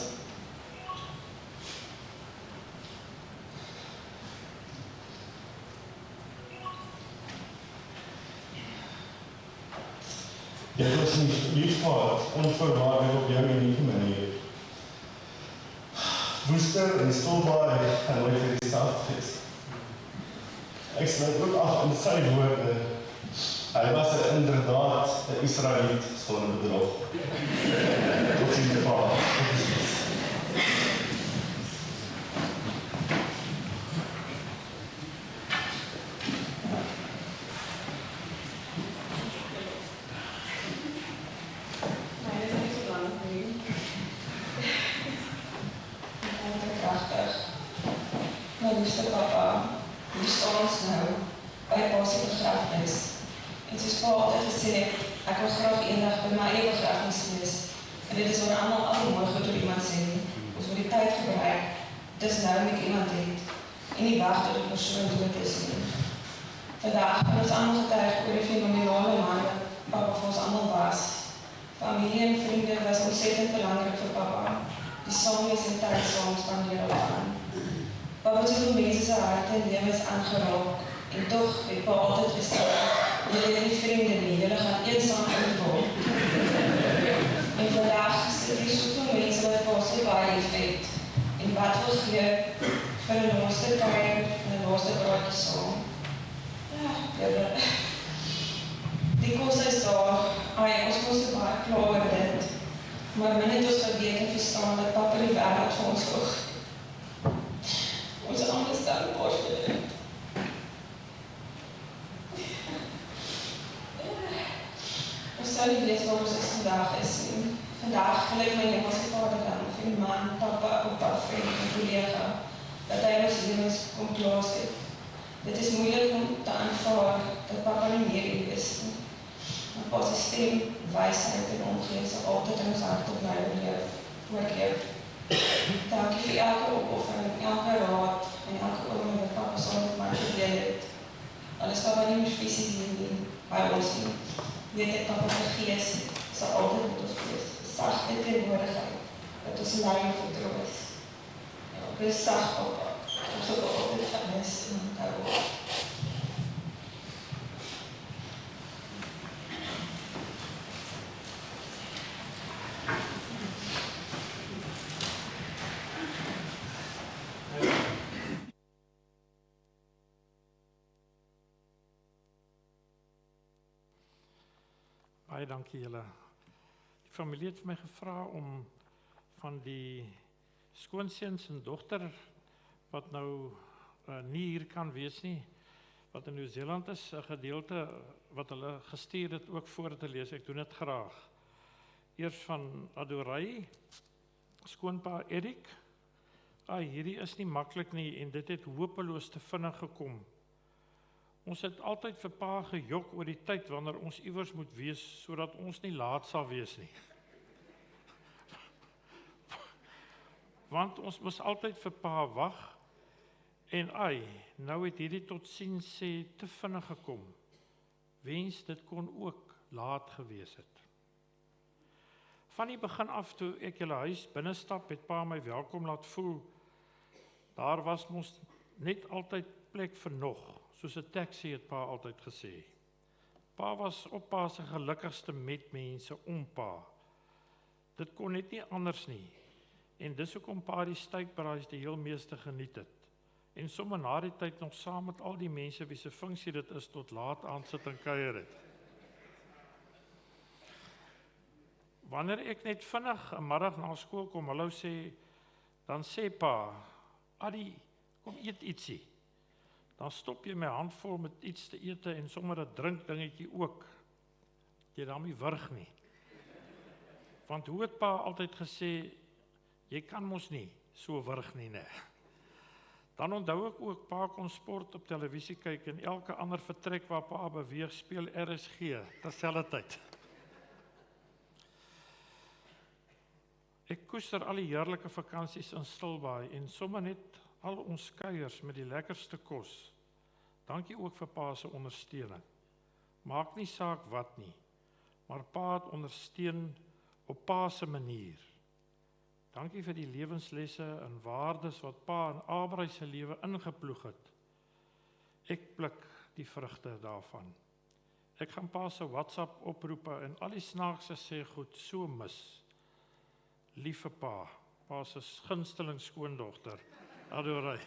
Jy was nie lief gehad, onvoorwaardelik op jou unieke manier. Woester en stilbaar gaan nooit vir die stad wees. Ek sluit ook af in sy woorde. Hy was inderdaad 'n Israeliet sonder bedrog. Tot ziens pa. En soos pa altyd gesê het, ek wil graag eendag by my eie begrafnis wees. En dit is waar almal al mooi goed op iemand sê nie. Ons moet die tyd gebruik, dis nou met iemand het, en nie wag tot die persoon dood is nie. Vandag kan ons almal getuig oor die fenomenale man wat papa vir ons almal was. Familie en vriende was ontsettend belangrik vir papa. Die saamwees en tyd saam spandeer al aan. Papa het soveel mense se harte en lewens aangeraak, en tog het pa altyd gesê, julle is nie vriende nie, julle gaan eensaam inword. En vandag sit hier soveel mense wat pa so baie lief het, en wat wil gee vir 'n laaste kuier en 'n laaste praatjie saam. Ja, julle. Die kos is daar, ons kos so baie klaar oor dit, maar min het ons geweet en verstaan dat papa die wêreld vir ons volg. Ons almal is dankbaar vir dit. Ons sou nie weet waar ons vandag is nie. Vandag gelyk my hemelse Vader dan vir die man, papa, oupa, vriend en kollega, dat hy ons lewens kom plaas het. Dit is moeilik om te aanvaar dat papa nie meer hier is nie. Maar pa se stem, wysheid en omgee sal altyd in ons hart op bly voorleef. Dankie vir elke opoffering, elke raad en elke oomblik wat papa saam met my gedeel het. Al is papa nie meer fisies hier nie, by ons nie. Weet ek papa se gees sal altyd met ons wees. Sagte teenwoordigheid, dat ons lei en vertroos. Ja, wees sag papa, ons sal altyd vermis en onthou. Baie dankie julle. Die familie het vir my gevra om van die skoonseuns en dogter wat nou nie hier kan wees nie, wat in Nieu-Seeland is, 'n gedeelte wat hulle gestuur het ook voor te lees. Ek doen dit graag. Eers van Adorei, skoonpa Erik. Hierdie is nie maklik nie en dit het hopeloos te vinnig gekom. Ons het altyd vir pa gejok oor die tyd wanneer ons iewers moet wees, sodat ons nie laat sal wees nie. Want ons moes altyd vir pa wag, en nou het hierdie totsiens sê te vinnig gekom. Wens dit kon ook laat gewees het. Van die begin af toe ek julle huis binnestap, het pa my welkom laat voel. Daar was mos net altyd plek vir nog, soos 'n taxi het pa altyd gesê. Pa was op pa se gelukkigste met mense om pa. Dit kon net nie anders nie. En dis hoekom pa die steakbraais die heel meeste geniet het. En sommer na die tyd nog saam met al die mense wie se funksie dit is tot laat aan sit en kuier het. Wanneer ek net vinnig 'n middag na skool kom, hallo sê, dan sê pa, Adi, kom eet ietsie. Dan stop jy my hand vol met iets te ete en sommer 'n drinkdingetjie ook. Jy daarmee wurg nie. Want hoe het pa altyd gesê, jy kan mos nie so wurg nie, nee. Dan onthou ek ook, pa kon sport op televisie kyk en elke ander vertrek waar pa beweeg, speel RSG, terselfdertyd. Ek koester al die heerlike vakansies in Stilbaai en sommer net al ons kuiers met die lekkerste kos. Dankie ook vir pa se ondersteuning. Maak nie saak wat nie, maar pa het ondersteun op pa se manier. Dankie vir die lewenslesse en waardes wat pa in Abraai se lewe ingeploeg het. Ek pluk die vrugte daarvan. Ek gaan pa se WhatsApp oproepe en al die snaakse sê goed so mis. Liewe pa, pa se gunsteling skoondogter, Adorei.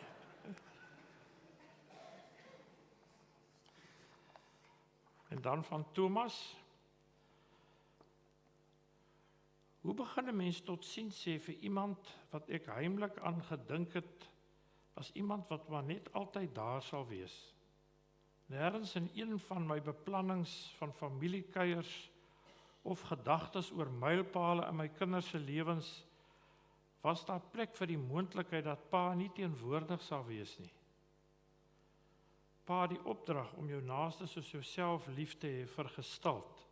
En dan van Thomas. Hoe begin 'n mens tot sien sê vir iemand wat ek heimlik aan gedink het, as iemand wat maar net altyd daar sal wees? Nêrens in een van my beplannings van familiekuiers of gedagtes oor mylpale in my kinders se lewens, was daar plek vir die moontlikheid dat pa nie teenwoordig sal wees nie. Pa die opdrag om jou naaste soos jouself lief te hê vergestald.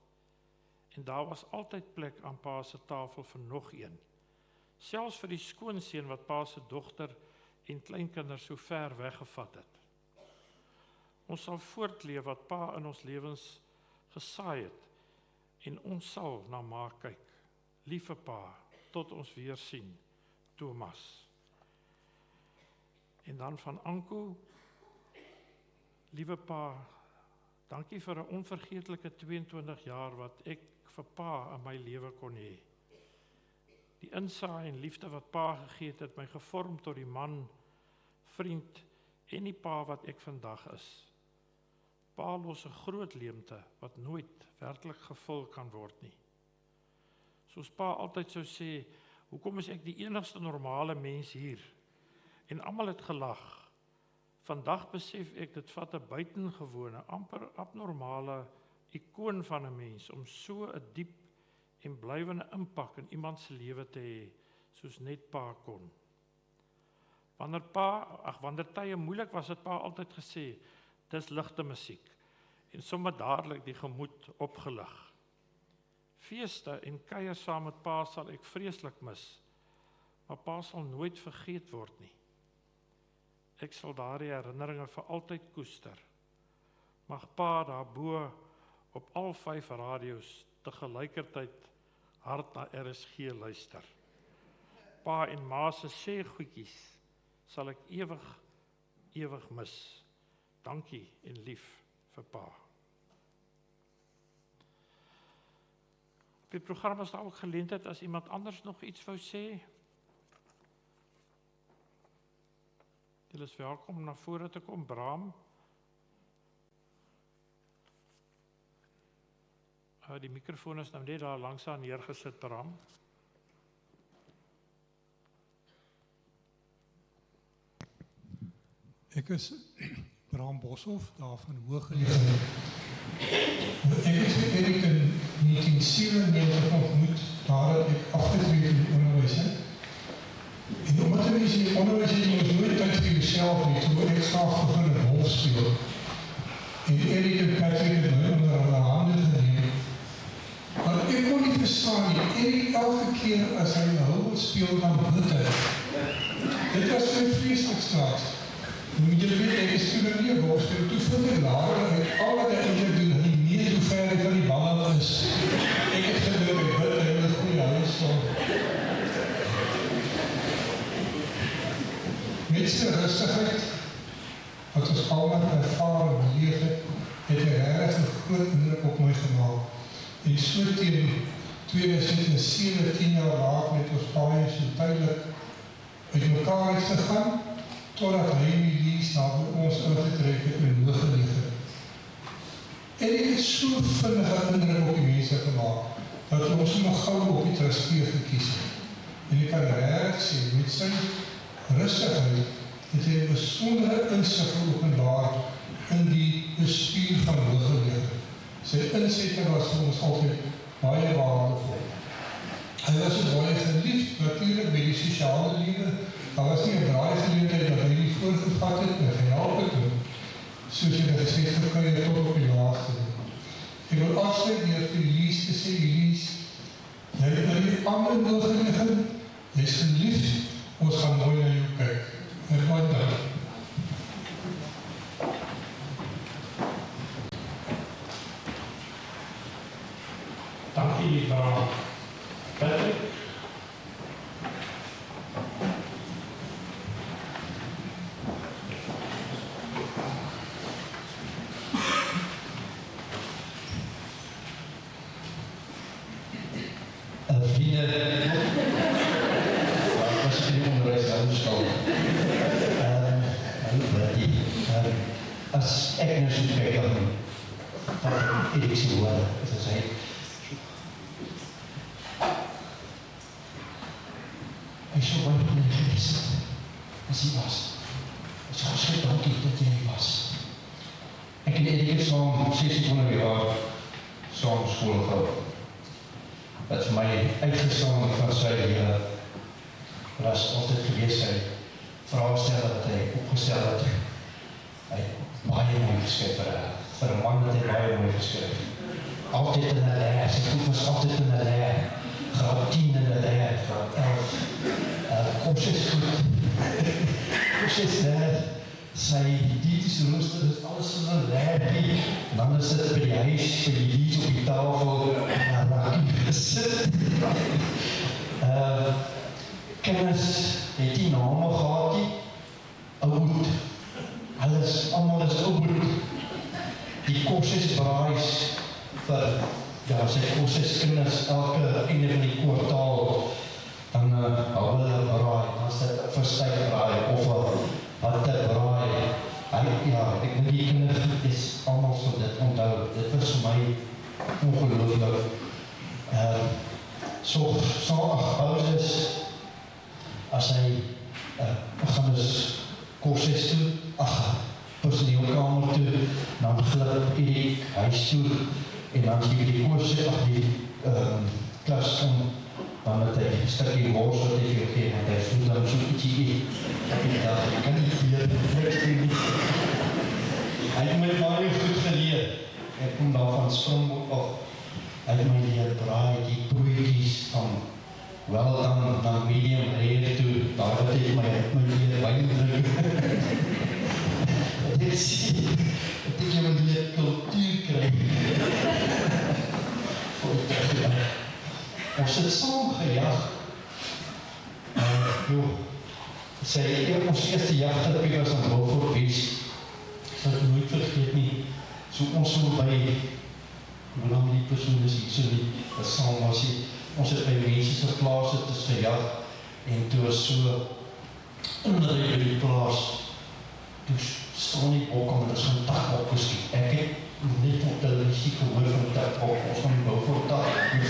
En daar was altyd plek aan pa se tafel vir nog een. Selfs vir die skoonseun wat pa se dogter en kleinkinders so ver weggevat het. Ons sal voortleef wat pa in ons lewens gesaai het en ons sal na ma kyk. Liewe pa, tot ons weer sien. Thomas. En dan van Anko. Liewe pa, dankie vir 'n onvergeetlike 22 jaar wat ek vir pa in my lewe kon hê. Die insaai en liefde wat pa gegee het my gevorm tot die man, vriend en die pa wat ek vandag is. Pa los 'n groot leemte wat nooit werklik gevul kan word nie. Soos pa altyd sou sê, hoekom is ek die enigste normale mens hier? En almal het gelag. Vandag besef ek, dit vat 'n buitengewone, amper abnormale ikoon van 'n mens om so 'n diep en blywende impak in iemand se lewe te hê, soos net pa kon. Wanneer tye moeilik was, het pa altyd gesê, dis ligte musiek, en sommer dadelik die gemoed opgelig. Feeste en kuier saam met pa sal ek vreeslik mis, maar pa sal nooit vergeet word nie. Ek sal daardie herinneringe vir altyd koester. Mag pa daarbo op al 5 radio's tegelykertyd hard na RSG luister. Pa en ma se sê goedjies sal ek ewig mis. Dankie en lief vir pa. Op die program was daar ook geleentheid as iemand anders nog iets wou sê. Julle is welkom om na vore te kom, Bram. Die mikrofoon is nou net daar langs aan neergesit, Bram. Ek is Bram Boshoff, daar van Hooggelede. Ek het vir Erik in 1997 ontmoet, nadat ek afgetree in die onderwys het. En omdat jy in die onderwys het, jy nooit tyd vir jouself nie, toe ek graag begin 'n rol speel. En Erik en Patrick het my onder hulle hande geneem. Maar ek kon nie verstaan nie, Erik elke keer as hy 'n rol speel, dan bid hy. Dit was vir vreeslik snaaks. Moet jy weet, ek is toen nie borstel, toe vind ek later uit al wat ek eindelijk doen, en die meet hoe ver ek van die bal af is. Ek het geloof, ek bid, en ek goeie huis staan. Met sy rustigheid, wat ons allemaal ervaar en beleef het erg een groot indruk op my gemaakt. En so teen 2007, 10 jaar laat, met ons paie so duidelik uit mekaar is gegaan, totdat hy en die lees na ons uitgetrek het en hooggeleg het. En ek het so vinnige indruk op die mense gemaakt, dat ons nog gauw op die trustee gekies het. En ek kan reg sê, met sy rustigheid, het hy 'n besondere insig geopenbaar in die bestuur van hooggeleg. Sy insette was vir ons altyd baie waardevol. Hy was so baie geliefd, natuurlijk by die sosiale lewe. Daar was nie 'n draaigeleentheid dat hy nie voorgevat het en gehelp het om, soos jy dit gesê gekry tot op die laaste. Ek wil afsluit deur vir Elise te sê, Elise, jy het nou die ander hooggeleg, jy is geliefd, ons gaan mooi na jou kyk. En baie dank. Dankie, Patrick. Vrienden, ik was in de onderwijs aangestaan. Als ik naar zo'n kijk dan van Erik zijn woorden, dat zei hij is zo baie blij geweest als hij was. Het is verschrikkelijk dat hij was. Ik en Erik heeft zo'n 26 jaar zo'n school gehad. Dat vir my uitgestaan van sy was altyd gewees sy vraagstelle wat hy opgestel het. Hy het baie mooi geskryf vir 'n man wat hy baie mooi geskryf. Altyd in 'n leer, sy goed was altyd in 'n leer. Graad 10 in 'n leer, graad 11. Kom sy goed. Kom sy leer. Sy dieetiese rooster is alles in 'n leertjie. Dan is dit by die huis, by die lies op die tafel, en raak gesit. Kinders het die name gehad nie. Oud. Almal is oud. Die kosesbraais vir, sy koseskinders elke einde van die kwartaal, dan hou hulle braai, dan is dit verstyfbraai of wat te braai. Ek moet die kinders is allemaal so dit onthou. Dit was vir my ongelooflik. So pauses, as hy gaan dus kursus toe, personeelkamer toe, dan glip Erik huis toe, en dan sê die kursus, die klas om, dan het hy een stukje mors wat hy vir jou gee, want hy voel dan so ietsie, ek kan nie weer, niks doen nie. Hy het my baie goed geleer, ek kom daar van Springbok af, hy het my leer braai, die broekies van, wel dan medium rare toe, daar wat hy my leer wijn drink. Het ek sê, het ek jou leer kultuur krijg. Ons het saam gejag. Ons eerste jagtripie was aan Beaufort West. Ek sal het nooit vergeet nie. So ons so by, hoe lang die persoon is hier so nie, dat saam was hy. Ons het by mense se plaas het is gejag, en toe was so inry by die plaas, toe staan die bokke, maar dit is gaan takbok geskiet. Ek het net op televisie gehoor van takbok, ons gaan die Beaufort takbok.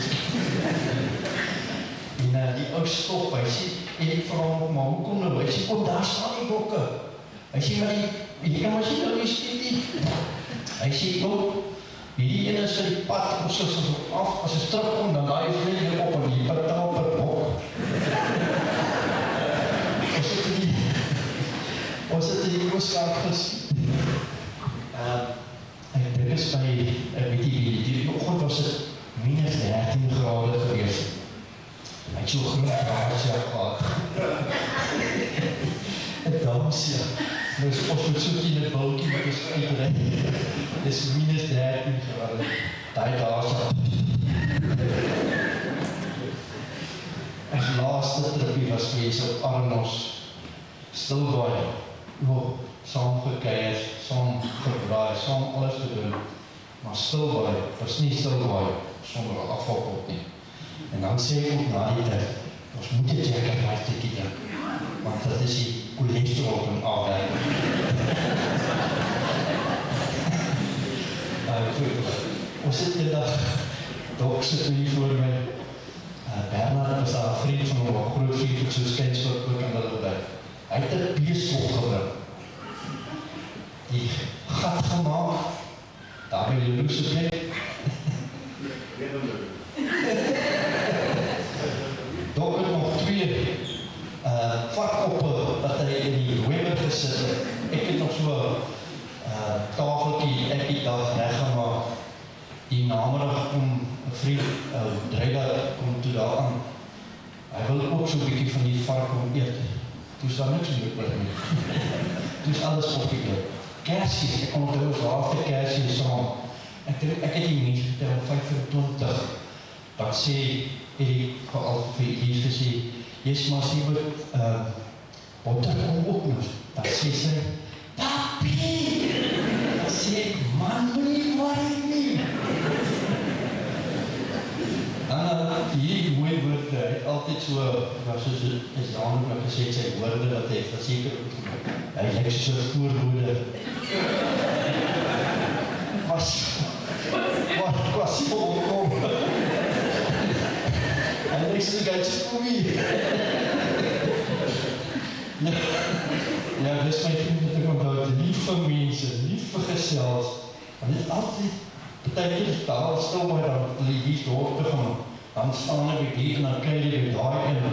En die ou stop, hy sê, en ek vraag hom, maar hoe kom nou? Hy sê, daar staan die bokke. Hy sê, maar jy kan maar sê, nou die skiet nie. Hy sê, hierdie ene is vir die pad, ons is af, as ons terugkom, dan daai is net hier op, en die betaal per bok. Ons het die ooskaart geskiet. En dit is by, die oggend was het minus 13 grade gewees. Hy het so groot raadsjak gehad. En damsjak. Dus ons moet soek in het boutje met ons uitreik. Dis minus 13 geworden. Die daasjak. Ons laaste tripie was gewees op Arnos. Stilbaai. Nog saam gekeier, saam gebraai, saam alles gedoen. Maar stilbaai was nie stilbaai sonder 'n afvalpot nie. En dan sê ek ook na die tyd, ons moet die Jackass-tjie drink, want dat is die cholesterol en afwerking. Ons het die dag, Dok sit hier voor my, Bernard was daar 'n vriend van hom, 'n groot vriend wat so skynskot ook aan hulle by. Hy het 'n beeskop gebring. Die gat gemaak, daar by die loose plek. Dok het nog 2 varkoppe wat hy in die Weber gesit het. Ek het nog so 'n tafeltjie ek die dag reggemaak. Die namiddag kom 'n vriend, drywer kom toe daar aan. Hy wil ook so 'n bietjie van die varkom eet. Toe is daar niks meer oor nie. Toe is alles opgekeer. Kersies, ek kom onthou ons laatste kersies saam. Ek het die mens getel 25. Dan sê Erik veral vir Elies gesê, jy's maar sê wat botter kom ook moes. Dan sê sy, Papi! Dan sê ek, man, moet nie worry nie. Dan hierdie mooi woorde, hy het altyd so, soos is Jan ook gesê, sy woorde wat hy verseker ook, hy lyk soos 'n voorbode. Was hy opkom? Hy lyk soos 'n gaatjie. Ja, dis my vriend wat ek onthou, lief vir mense, lief vir gesels. En dit altyd, partykeer daar stil maar dan die dorp te gaan. Dan staan ek hier en dan kyk jy daai in.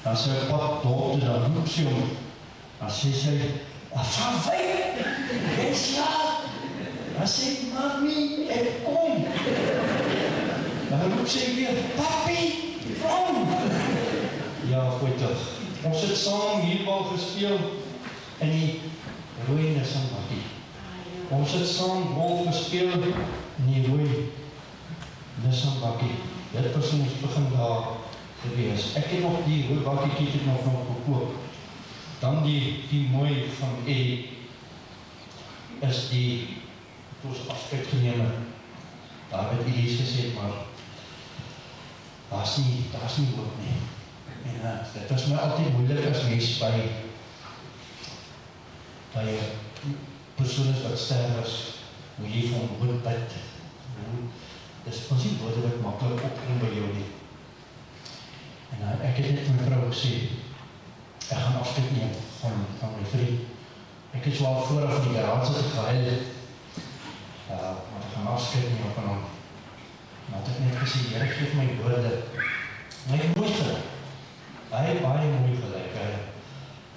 Dan sê ek pad dorp toe, dan roep sy hom. Dan sê sy, van wyk, jy slaap. Dan sê ek, mami, ek kom. Dan roep sy weer, papi, kom. Ja, goed toch. Ons het saam hierbal gespeel in die rooi Nissan-bakkie. Ons het saam golf gespeel in die rooi Nissan-bakkie. Dit was ons begin daar gewees. Ek het nog die rooi bakkie het nog gekoop. Dan die mooi van Eddie is die ons afskeid geneem. Daar het Elies gesê, maar daar's nie hoop nie. En dit was my altyd moeilik as mens by persone wat sterf is, hoe jy van moet bid. Dis ons nie woorde wat maklik opkom by jou nie. En ek het net my vrou gesê, ek gaan afskeid neem van my vriend. Ek het so al vooraf in die garage gehuil, maar ek gaan afskeid neem van hom. Maar ek het net gesê, Here, geef my woorde. En hy het mooi gelijk. Hy het baie mooi gelijk.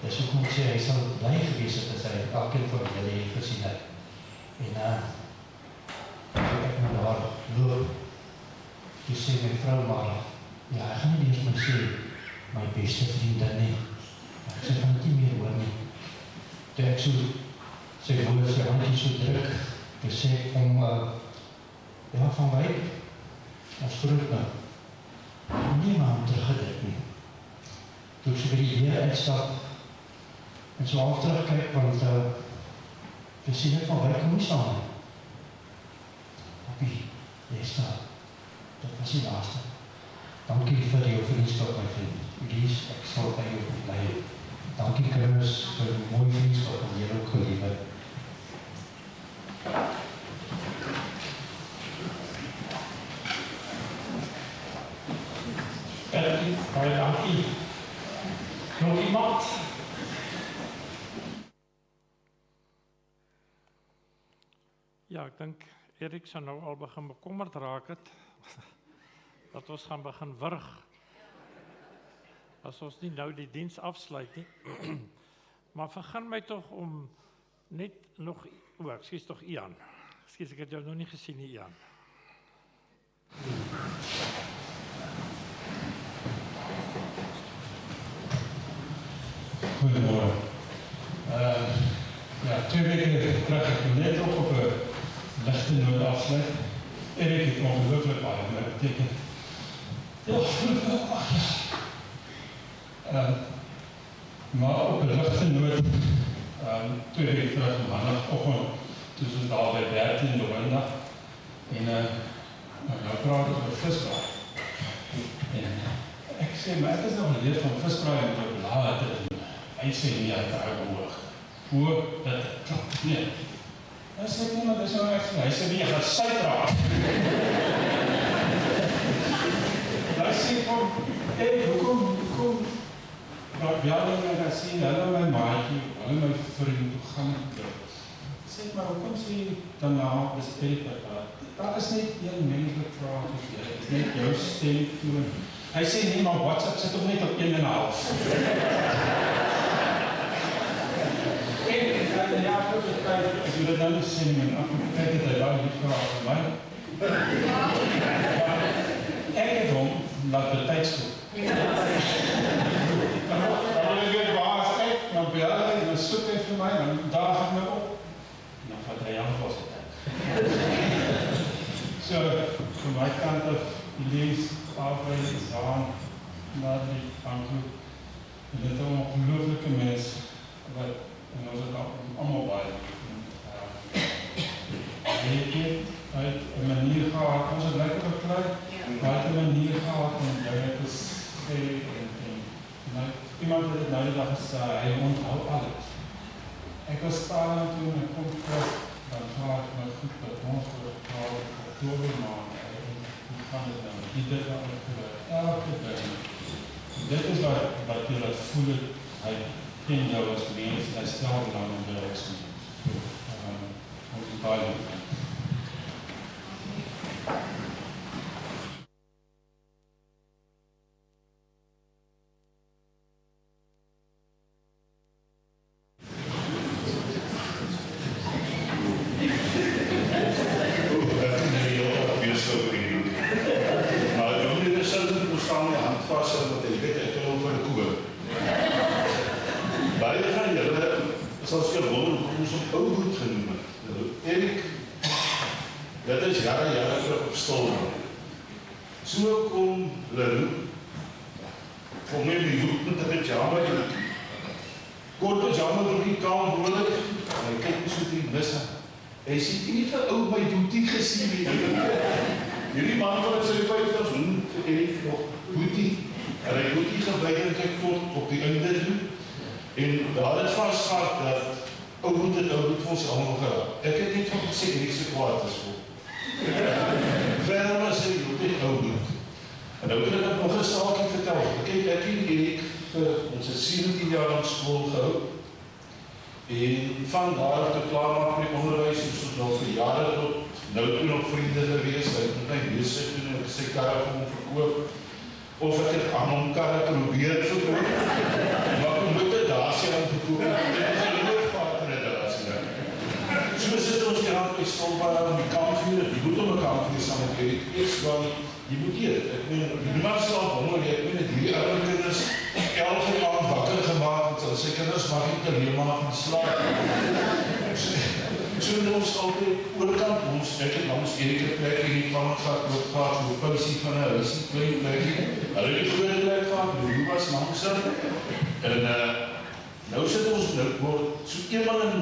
Dis ook moet sê, hy sal bly gewees het as hy elkeen van julle gesien het. En ek moet daar loop. Toe sê my vrou maar, ja, hy gaan nie eers my sê, my beste vriendin nie. Ek sê, gaan nie meer hoor nie. Toe ek so, sy woorde, sy handie so druk, toe sê ek om, ja, van wyk, ons groot nou, nie maar om teruggedruk nie. Toe ek so by die Heer uitstap, en so half terugkyk, want toe sê ek van wyk, kom nie staan nie. Papi, jy staan. Dat was die laaste. Dankie vir jou vriendskap, my vriend. Elies, ek sal by jou bly. Dankie kinders vir die mooi vriendskap wat jy ook geleef het. Baie dankie. Nog iemand? Ja, ek dink Erik sal nou al begin bekommerd raak het, dat ons gaan begin wurg, as ons nie nou die diens afsluit nie. Maar vergun my tog om net nog, ekskuus tog Ian, ekskuus, ek het jou nog nie gesien nie, Ian. Goedemorgen. Ja, 2 weken terug ek net op 'n ligte noot afsluit. Erik het ongelooflik baie met beteken. Ja, maar op 'n ligte noot, 2 weke terug maandagoggend, toe ons daar by Bertie in Loanda en nou praat ons oor visbraai. En ek sê, maar ek is nog geleerd van visbraai met 'n blaar te doen. Hy sê nie, hy het hoog. Hoe dat klap nie. Hy sê nie, maar dis nou ek. Hy sê nie, jy gaan suip raak. Hy sê van, hoekom, ja, jy gaan sien, hulle my maatjie, hulle my vriend, hoe gaan het dit? Sê, maar hoekom sê jy daarna, dis Erik wat daar is net een mens wat praat, dit is net jou stem toon. Hy sê nie, maar WhatsApp sit ook net op 1,5. En ja, vir die tyd, ek wil dit nou nie sê, maar ek het hy daar nie vraag van my. Ek het hom laat betydskoop. Dan wil ek weet waar is ek, dan bel hy, dan soek hy vir my, dan daag ek my op. En dan vat hy aan vast het. So, van my kant af, lees, arbeid, Zaan, Nadrie, Anko, en dit is een ongelooflike mens, wat, en ons het allemaal baie. Hy het een manier gehad, ons het lekker gekry, maar hy het een manier gehad, en jy het gesê, en iemand het het nou die dag gesê, hy onthou alles. Ek was Thailand toe, en ek kom terug, dan gaat het my goed met ons oorgepraat, oktober maand, hoe gaan het nou, die dit wat ek gewerk, elke dag. Dit is wat jy wat voel het, hy ken jou as mens, hy stel belang in jou as mens. Ons is baie lief. So kom Leroux, om my die hoek met die pyjama kort pyjama door die kamer behoorlik, en hy kyk my so die misse. Hy sê, nie vir ou my boetie gesien nie. Hierdie man van sy 50's noem vir Erik nog boetie, en hy boetie gebruik en kort op die einde doen, en daar het vastgehad dat ou boet het vir ons allemaal geraak. Ek het net van gesê, Erik se kwaad is vol. Verder was hy ook nie ou boet. En nou wil ek nog een saakie vertel. Kijk, ek en Erik vir ons 17 jaar aan school gehou. En van daar te klaar maak met onderwijs, ons het nog vir jare tot nou toen op vrienden gewees, hy het met my bezig toen en ek sê karre om verkoop. Of ek het aan hom karre probeer verkoop. Maar ek moet het daasje aan verkoop. Dit is een loofpaard in het daasje. So sit ons die hand by Stolbaar om die kampvuur, die moet om die kampvuur saam met Erik. Eerst want jy moet eet. Ek meen, niemand slaap honger, ek meen, die oude kinders 11 uur aan wakker gemaakt, want sy kinders mag nie te leemaak en slaap. So het ons altyd oorkant, ek het langs Erik een plek en die kwam het gaat oorgaat, so een pensie van een huisie, klein plekje. Hulle het die grote plek gehad, die was langsom. En nou sit ons word so eenmaal in,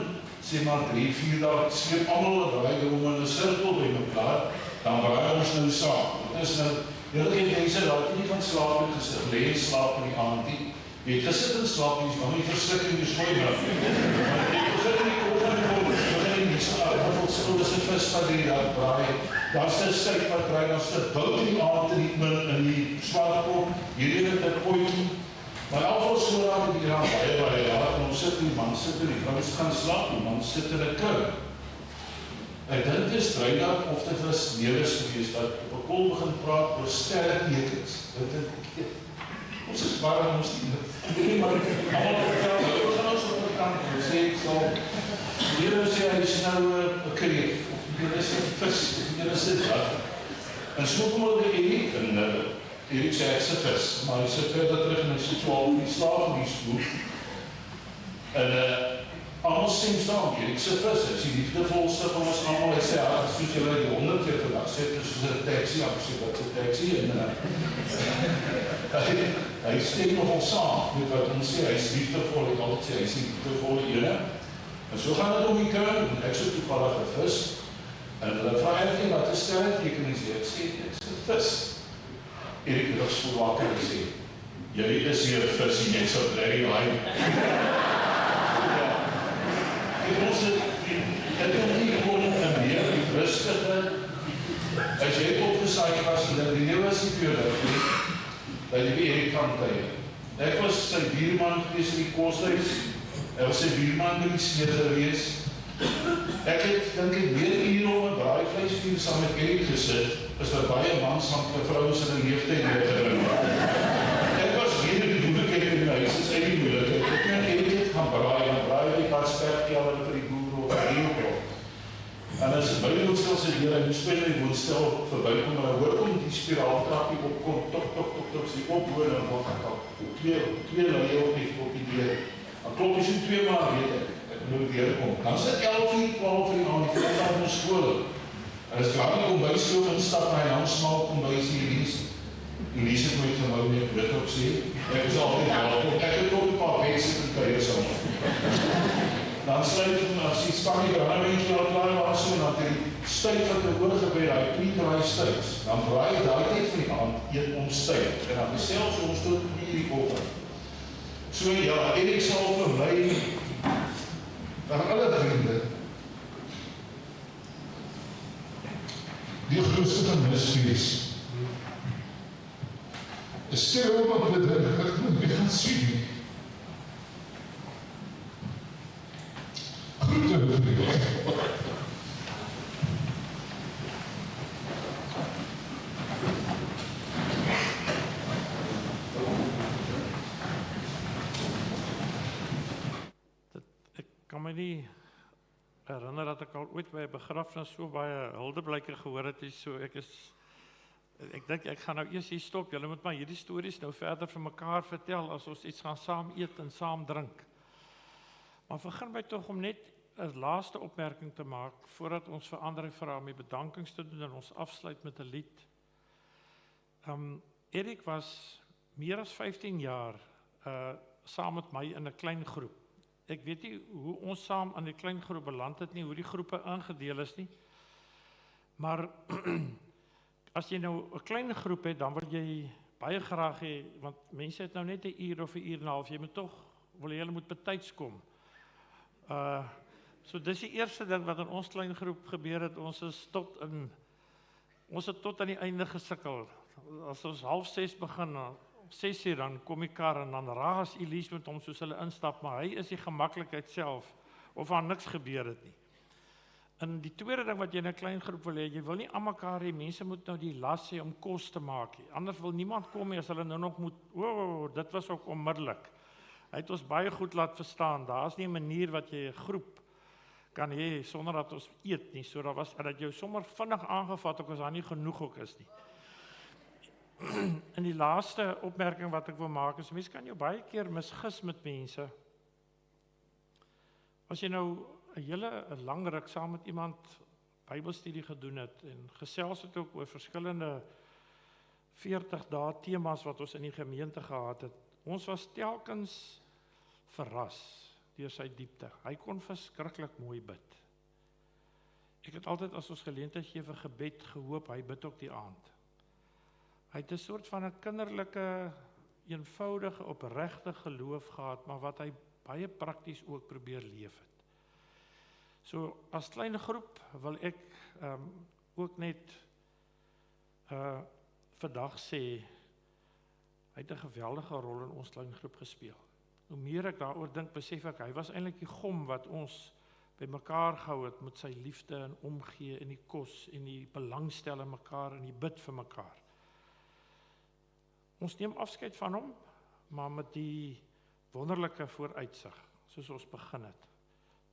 sê maar 3-4 dae, sleep allemaal draai om in een cirkel by mekaar, dan braai ons nou saam. Dit is nou, heel geen mense laat jy nie van slaap het gesit, leen slaap in die aand nie. Jy het gesit in slaap, jy is maar nie verslikking, jy is mooi brand. Maar jy begin in die koop en koop, jy begin in die slaap, wat skuld is die vis wat jy daar braai, daar is die stuip wat braai, daar is die bout in die aand in die swaardkop, hierdie in die pootjie. Maar alvol so raak het hier aan baie laat, en ons sit die man sit en die vrouws gaan slaap, die man sit in die kruid. Ek dink dit is vrydag of dit was Nelis geweest wat op 'n kol begin praat oor sterretekens. Ons is waarom ons nie maar almal vertel, ons gaan ons op die kant sê so. Hier sê hy is nou 'n kreef of hier is 'n vis, hier is dit wat. En so kom hulle by Erik en Erik sê ek is 'n vis, maar hy sit verder terug en hy sê 12 die slaap in die spoel. En almal stem saam, Erik se vis is die liefdevolste van ons almal. Hy sê, ja, soos julle die 100 keer vandag sê, dit is soos 'n taxi, wat 'n taxi, en hy stem nogal saam met wat ons sê, hy is liefdevol, ek altyd sê, hy is die liefdevolle ene. En so gaan dit om die kring, en ek so toevallig 'n vis, en hulle vraag ek, wat is sterreteken, ek sê, dit is 'n vis. Erik het ons so wakker gesê, jy is hier 'n vis, en jy sal drie lijn. Ons het nie gewoon een meer rustige, as jy opgesaai was, en die leeuw was nie peurig, by die Erik van tyd. Ek was sy buurman gewees in die koshuis, hy was sy buurman by die sneed gewees. Ek het, dink ek, meer uur om 'n braaivleisvuur saam met Erik gesit, is wat baie mans van die vrouens in 'n leeftijd neergebring. Ek was weer in die moeilikheid in die huis, is nie moeilikheid. Ek het Erik het gaan braai die katsperkjel vir die boer of die op. En as my woonstel se deur, hy moes by my woonstel verbykom, en hy hoor kom die spiraaltrappie opkom, tok, sy ophoor, en wat ek al, twee laie op die deur. Dan klop hy so 2 maal, weet ek moet weerkom. Dan sit 11:00, 12:00 in die aand, die vriend aan ons skool. En as klaar die kombuis loop en stap na hy naamsmaal kombuis die Lies het my gemou met dit op sê, ek is altyd welkom, ek het ook 'n paar wense in kuier saam. Dan sluit hom, as die span die brandweertjie al klaar was, en dan die stuit wat er oorgebeur, hy kniedraai stuits, dan braai die tyd van die aand, eet om stuit, en dan beselfs ons tot hierdie oggend. So ja, Erik sal vir my, aan alle vriende, die grootste gemis wees. Is stil op met ek moet weer gaan sien. Groete vriende. Ek kan my nie herinner dat ek al ooit by 'n begrafnis so baie huldeblyke gehoor het, so ek dink ek gaan nou eers hier stop. Julle moet maar hierdie stories nou verder vir mekaar vertel as ons iets gaan saam eet en saam drink. Maar begin my tog om net 'n laaste opmerking te maak voordat ons vir André vra om die bedankings te doen en ons afsluit met 'n lied. Erik was meer as 15 jaar saam met my in 'n klein groep. Ek weet nie hoe ons saam in die klein groep beland het nie, hoe die groepe ingedeel is nie. Maar as jy nou 'n klein groep het, dan wil jy baie graag hê, want mense het nou net 'n uur of 'n uur en 'n half, jy moet tog, wil jy moet betyds kom. So dis die eerste ding wat in ons klein groep gebeur het, ons het tot aan die einde gesukkel. As ons 5:30 begin, 6:00 dan kom die kar en dan raas Elise met hom soos hulle instap, maar hy is die gemaklikheid self, of aan niks gebeur het nie. En die tweede ding wat jy in 'n klein groep wil hê, jy wil nie aan mekaar hê, mense moet nou die las hê om kos te maak nie. Anders wil niemand kom nie as hulle nou nog moet, dit was ook onmiddellik. Hy het ons baie goed laat verstaan, daar is nie 'n manier wat jy 'n groep kan hê sonder dat ons eet nie, so dat jou sommer vinnig aangevat ook as daar nie genoeg ook is nie. En die laaste opmerking wat ek wil maak is, mense kan jou baie keer misgis met mense. As jy nou 'n hele lang ruk saam met iemand Bybelstudie gedoen het en gesels het ook oor verskillende 40 dae temas wat ons in die gemeente gehad het. Ons was telkens verras deur sy diepte. Hy kon verskriklik mooi bid. Ek het altyd as ons geleentheid gee vir gebed gehoop, hy bid ook die aand. Hy het 'n soort van 'n kinderlike, eenvoudige, opregte geloof gehad, maar wat hy baie prakties ook probeer leef het. So, as klein groep wil ek ook net vandag sê, hy het 'n geweldige rol in ons klein groep gespeel. Hoe meer ek daaroor dink, besef ek, hy was eintlik die gom wat ons by mekaar gehou het met sy liefde en omgee en die kos en die belangstel in mekaar en die bid vir mekaar. Ons neem afskeid van hom, maar met die wonderlike vooruitsig, soos ons begin het,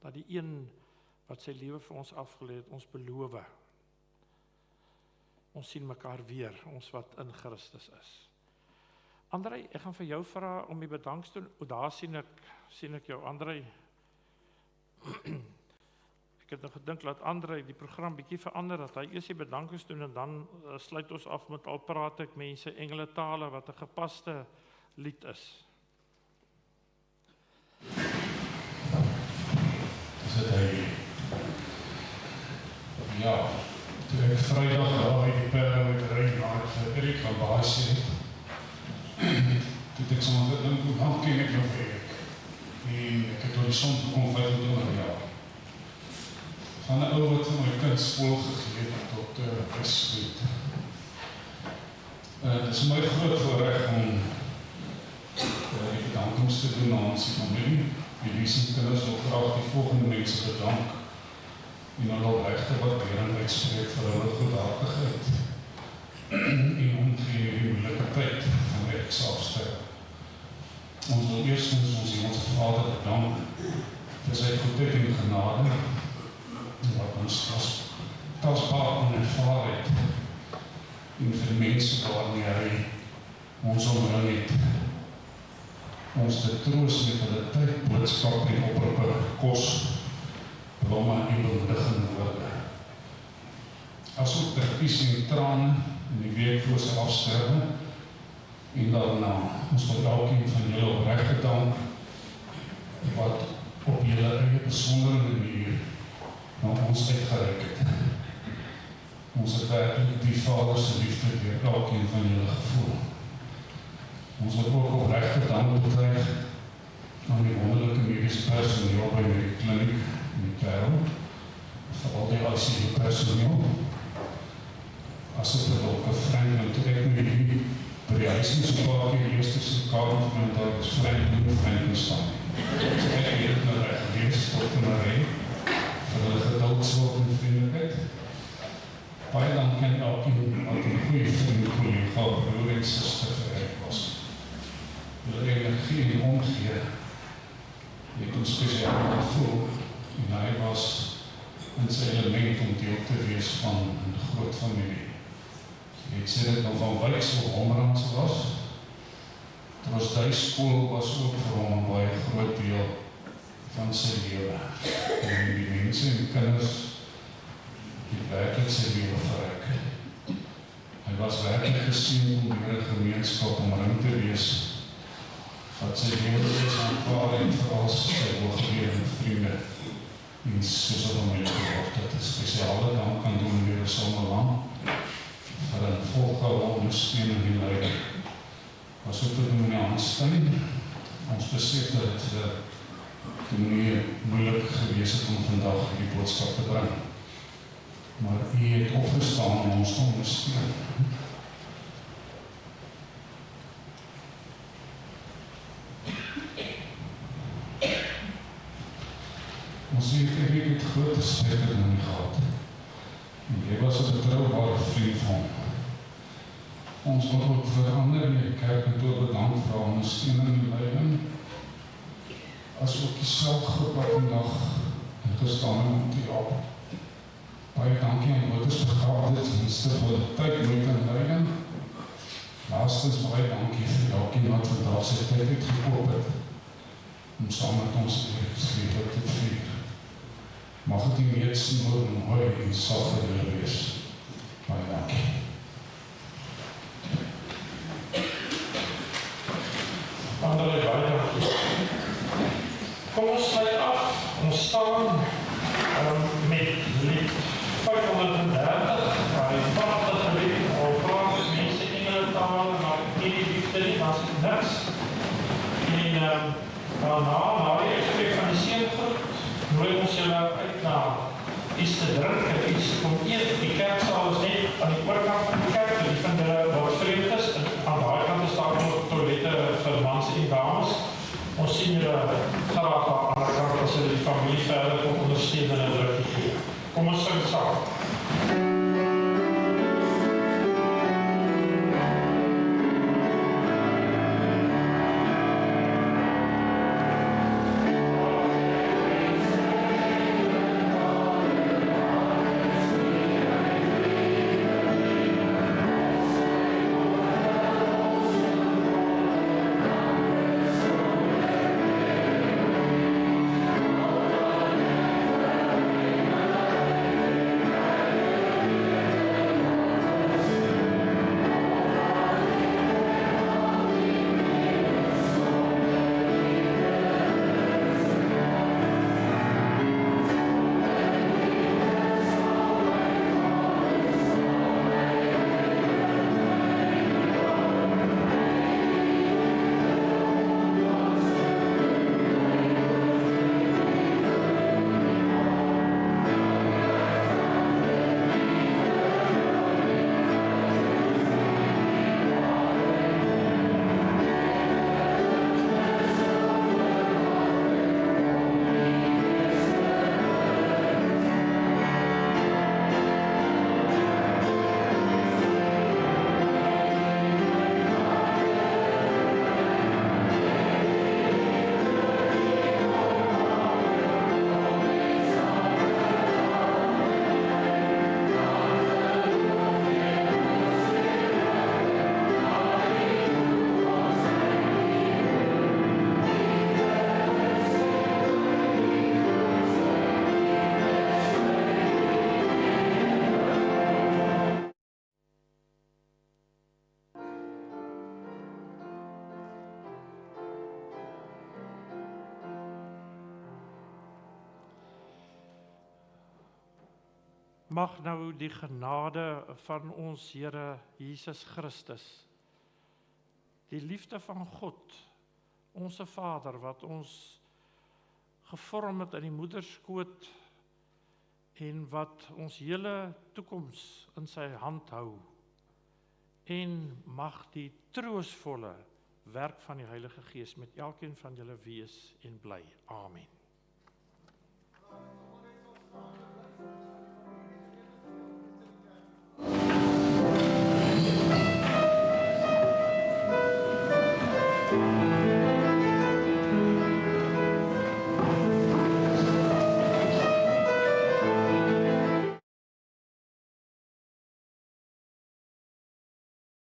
dat die een wat sy lewe vir ons afgelê het, ons beloof. Ons sien mekaar weer, ons wat in Christus is. André, ek gaan vir jou vra om die bedanks te doen. O, daar sien ek jou, André. Ek het nog gedink, laat André die program bietjie verander, dat hy eers die bedankings doen, en dan sluit ons af met Al praat ek mense, engele tale, wat 'n gepaste lied is. Dis dit hy. Ja, toe ek Vrydag daar uit die Parel uit ry na Erik van Basie, toe het ek sommer gedink, hoe lang ken ek nou vir Erik? En ek het door die son gekom 25 jaar. Van 'n ou wat vir my kind skool gegee het tot Westwood. Dit is my groot voorreg om die bedankings te doen namens die familie. Die leesingkinders wil graag die volgende mense bedank en hulle opregte waardering uitspreek vir hulle goedhartigheid en omgee in die moeilike tyd van regsafstel. Ons wil eerstens ons Hemelse Vader bedank vir sy goedheid en genade wat ons tasbaar onervaar het en vir mense waarmee hy ons omring het. Ons te troos met hulle tyd, boodskap en oproepe, kos, blomme en bemoedigende woorde. As ook terpies en trane in die week voor sy afsterwe en daarna ons wil elkeen van julle opregte dank wat op julle eie besondere manier na ons uitgereik het. Ons het werklik die Vader se liefde deur elkeen van julle gevoel. Ons wil ook opregte dank betuig aan die wonderlike mediese personeel by die kliniek in die Parel, vir al die ICU personeel. As het ook 'n Franklin, toe ek nu hier by die huis nie so paar keer die eerste se kamer van my dag is Franklin staan. So ek het dit nou reg gelees tot te Marie, vir hulle geduldswilk en vriendelikheid. Baie dank aan elkeen wat 'n goeie vriend, kollega, broer en suster vir ek was. Julle energie en omgee het ons spesiaal gevoel en hy was in sy element om deel te wees van 'n groot familie. Ek sê dit nou van Wyksel Homrandse was. Troosthuisskool was ook vir hom 'n baie groot deel van sy lewe. En die mense en kinders die werklik sy lewe verryk. Hy was werklik geseën om deur 'n gemeenskap omring te wees wat sy lewe is aanvaar en veral sy hooggeweerde vriende en soos hulle my geword het. 'n Spesiale dank aan Dominee Sommerland vir 'n volgehoue ondersteuning en leiding. Was ook vir Dominee Hanstein. Ons besef dat het vir Dominee moeilik gewees het om vandag die boodskap te bring. Maar u het opgestaan om ons te ondersteun. Ons het groot respek in hom gehad. En jy was 'n betroubare vriend van hom. Ons wil ook vir ander in die kerkkantoor bedank vir haar ondersteuning en leiding. As ook die selfgroep wat vandag ingestaan het om te help. Baie dankie aan Lotus Begrafenisdienste vir die tyd, moeite en leiding. Laastens baie dankie vir elkeen wat vandag sy tyd het gekoop het om saam met ons lewe te vier. Mag het die meeste mooi en sag vir julle wees. Baie dankie. André, baie dankie. Kom ons sluit af. Ons staan met lied 530. Hy pragtige lied. Al praat ek mense engele tale, maar nie die liefde nie, was niks. En daarna die gesprek van die seëngroet, nooi ons julle uit na iets te drink en iets te kom eet. Die kerksaal is net aan die oorkant van die kerk, die van julle wat vreemd is. En aan daai kant is daar ook toilette vir mans en dames. Ons sien julle graag aan die ander kant as julle die familie verder kom ondersteun en 'n drukkie gee. Kom ons sing saam. Thank mag nou die genade van ons Here Jesus Christus, die liefde van God, ons Vader, wat ons gevorm het in die moederskoot en wat ons hele toekoms in sy hand hou, en mag die troostvolle werk van die Heilige Gees met elkeen van julle wees en bly. Amen.